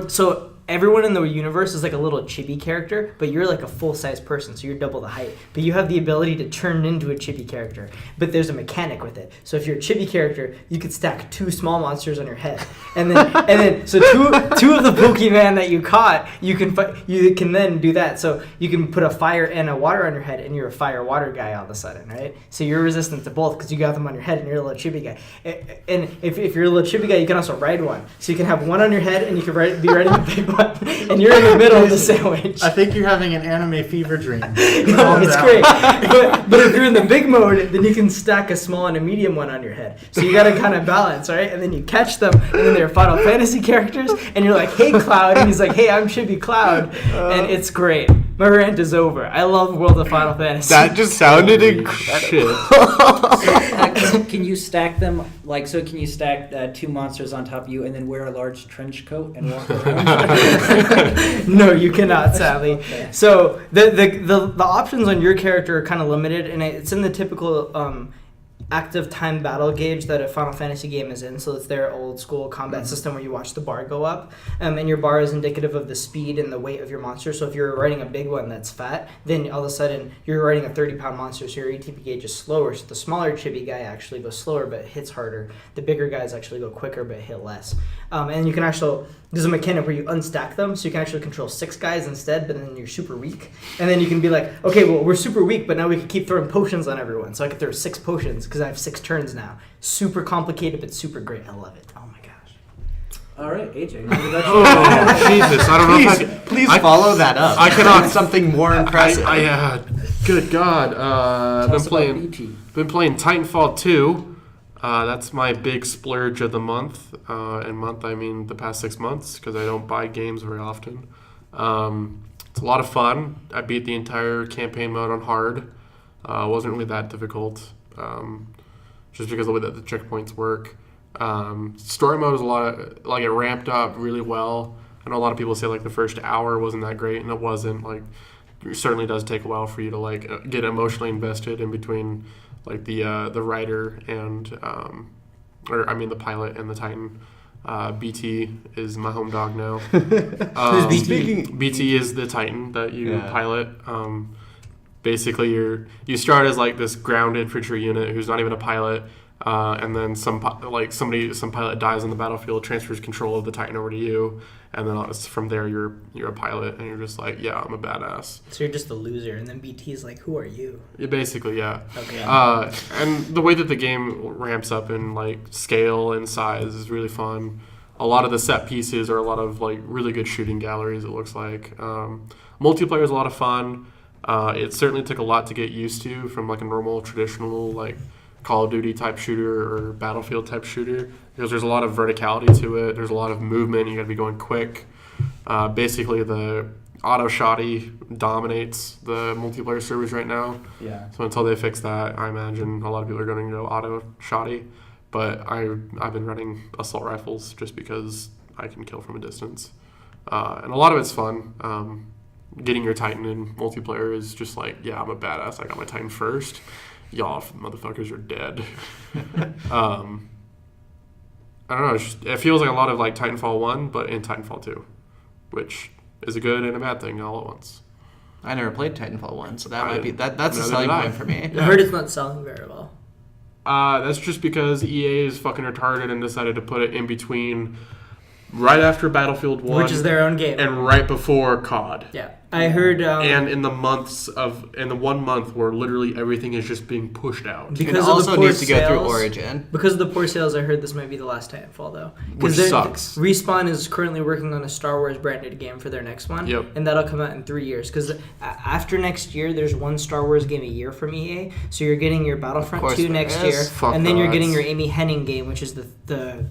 C: so everyone in the universe is like a little chibi character, but you're like a full-size person, so you're double the height. But you have the ability to turn into a chibi character. But there's a mechanic with it. So if you're a chibi character, you could stack 2 small monsters on your head, and then so two of the Pokemon that you caught, you can then do that. So you can put a fire and a water on your head, and you're a fire-water guy all of a sudden, right? So you're resistant to both because you got them on your head, and you're a little chibi guy. And if you're a little chibi guy, you can also ride one. So you can have one on your head, and you can be riding the big one. And you're in the middle of the sandwich.
E: I think you're having an anime fever dream.
C: No, it's great. But if you're in the big mode, then you can stack a small and a medium one on your head. So you gotta kind of balance, right? And then you catch them, and then they're Final Fantasy characters, and you're like, hey, Cloud. And he's like, hey, I'm Chibi Cloud. And it's great. My rant is over. I love World of Final Fantasy.
A: That just sounded incredible.
B: Can you stack them can you stack 2 monsters on top of you and then wear a large trench coat and walk around?
C: No, you cannot, sadly.
B: Okay.
C: So the options on your character are kind of limited, and it's in the typical active time battle gauge that a Final Fantasy game is in. So it's their old school combat system where you watch the bar go up, and your bar is indicative of the speed and the weight of your monster. So if you're riding a big one that's fat, then all of a sudden you're riding a 30-pound monster, so your ATP gauge is slower. So the smaller chibi guy actually goes slower but hits harder. The bigger guys actually go quicker but hit less. And you can actually, there's a mechanic where you unstack them, so you can actually control 6 guys instead, but then you're super weak. And then you can be like, okay, well, we're super weak, but now we can keep throwing potions on everyone. So I could throw 6 potions because I have 6 turns now. Super complicated, but super great. I love it. Oh my gosh.
B: All All right, AJ. What about you?
D: Oh, Jesus. I don't know if I...
A: Please
D: I-
A: follow that up.
D: I cannot-
A: With something more impressive.
D: Good God.
B: Tell us about BT.
D: Been playing Titanfall 2. That's my big splurge of the month. And month, I mean the past 6 months, because I don't buy games very often. It's a lot of fun. I beat the entire campaign mode on hard. It wasn't really that difficult, just because of the way that the checkpoints work. Story mode is it ramped up really well. I know a lot of people say like the first hour wasn't that great, and it wasn't. Like, it certainly does take a while for you to like get emotionally invested in between like the rider and the pilot and the Titan. BT is my home dog now.
C: Who's BT?
D: BT is the Titan that you
A: Yeah.
D: pilot. Basically, you start as like this ground infantry unit who's not even a pilot, and then some pilot dies on the battlefield, transfers control of the Titan over to you, and then from there you're a pilot, and you're just like, yeah, I'm a badass.
C: So you're just the loser, and then BT is like, who are you?
D: Yeah, basically, yeah.
C: Okay.
D: And the way that the game ramps up in like scale and size is really fun. A lot of the set pieces are a lot of like really good shooting galleries. It looks like multiplayer is a lot of fun. It certainly took a lot to get used to from like a normal traditional like Call of Duty type shooter or Battlefield type shooter, because there's a lot of verticality to it. There's a lot of movement. You got to be going quick. Basically, the auto shotty dominates the multiplayer servers right now.
E: Yeah.
D: So until they fix that, I imagine a lot of people are going to go auto shotty. But I've been running assault rifles just because I can kill from a distance, and a lot of it's fun. Getting your Titan in multiplayer is just like, yeah, I'm a badass. I got my Titan first. Y'all motherfuckers are dead. I don't know. It feels like a lot of like Titanfall 1, but in Titanfall 2, which is a good and a bad thing all at once.
A: I never played Titanfall 1, so that
D: I-
A: might be that's a
D: neither
A: selling
D: did I.
A: point for me.
C: I heard it's not selling very well.
D: That's just because EA is fucking retarded and decided to put it in between right after Battlefield 1
C: Which is their own game.
D: and right before COD.
C: Yeah. I heard...
D: And in the 1 month where literally everything is just being pushed out.
A: It
C: because
A: also
C: of the poor
A: needs to go through
C: sales-
A: Origin.
C: Because of the poor sales, I heard this might be the last Titanfall, though.
D: Which sucks.
C: Respawn is currently working on a Star Wars branded game for their next one.
D: Yep.
C: And that'll come out in 3 years. Because after next year, there's one Star Wars game a year from EA. So you're getting your Battlefront
A: Of course
C: 2
A: there
C: next
A: is.
C: year.
D: Fuck
C: and then you're
D: that.
C: getting your Amy Hennig game, which is the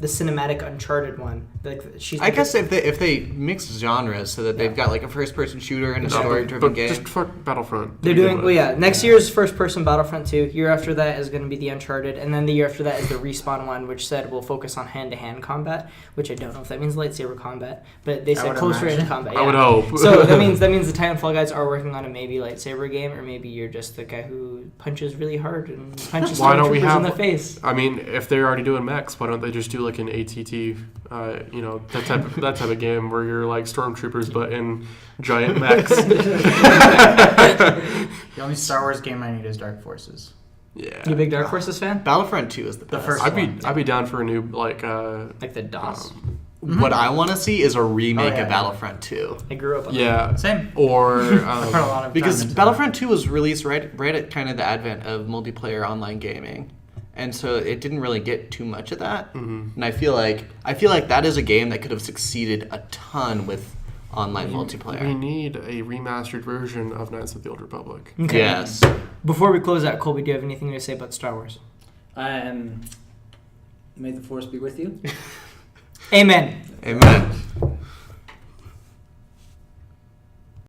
C: cinematic Uncharted one. Like she's
A: I guess if they mix genres so that they've got like a first-person shooter and a story-driven
D: But
A: game.
D: just fuck Battlefront.
C: They're
D: to begin
C: doing, well,
D: with.
C: yeah. Next year's first-person Battlefront 2. Year after that is going to be the Uncharted, and then the year after that is the Respawn one, which said we'll focus on hand-to-hand combat, which I don't know if that means lightsaber combat, but they said
E: would
C: close range
E: imagine.
C: combat.
D: I would
C: yeah.
D: hope.
C: So that means the Titanfall guys are working on a maybe lightsaber game, or maybe you're just the guy who punches really hard and punches
D: Why don't we
C: stormtroopers
D: have-
C: in the face.
D: I mean, if they're already doing mechs, why don't they just do like an ATT, that type of game where you're like stormtroopers but in giant mechs?
E: The only Star Wars game I need is Dark Forces.
D: Yeah.
C: You a big Dark Forces fan?
A: Battlefront 2 is the best.
E: first
D: I'd be down for a new like
C: Like the DOS.
A: What I want to see is a remake
E: yeah.
A: of Battlefront 2.
C: I grew up on that.
D: yeah,
E: Same.
D: or
E: I put a lot of
A: Because
E: time into
A: Battlefront 2 was released right at kind of the advent of multiplayer online gaming. And so it didn't really get too much of that.
D: Mhm.
A: And I feel like that is a game that could have succeeded a ton with online multiplayer.
D: we need a remastered version of Knights of the Old Republic.
C: Okay.
A: Yes.
C: Before we close out, Colby, do you have anything to say about Star Wars?
B: May the force be with you.
C: Amen.
A: Amen.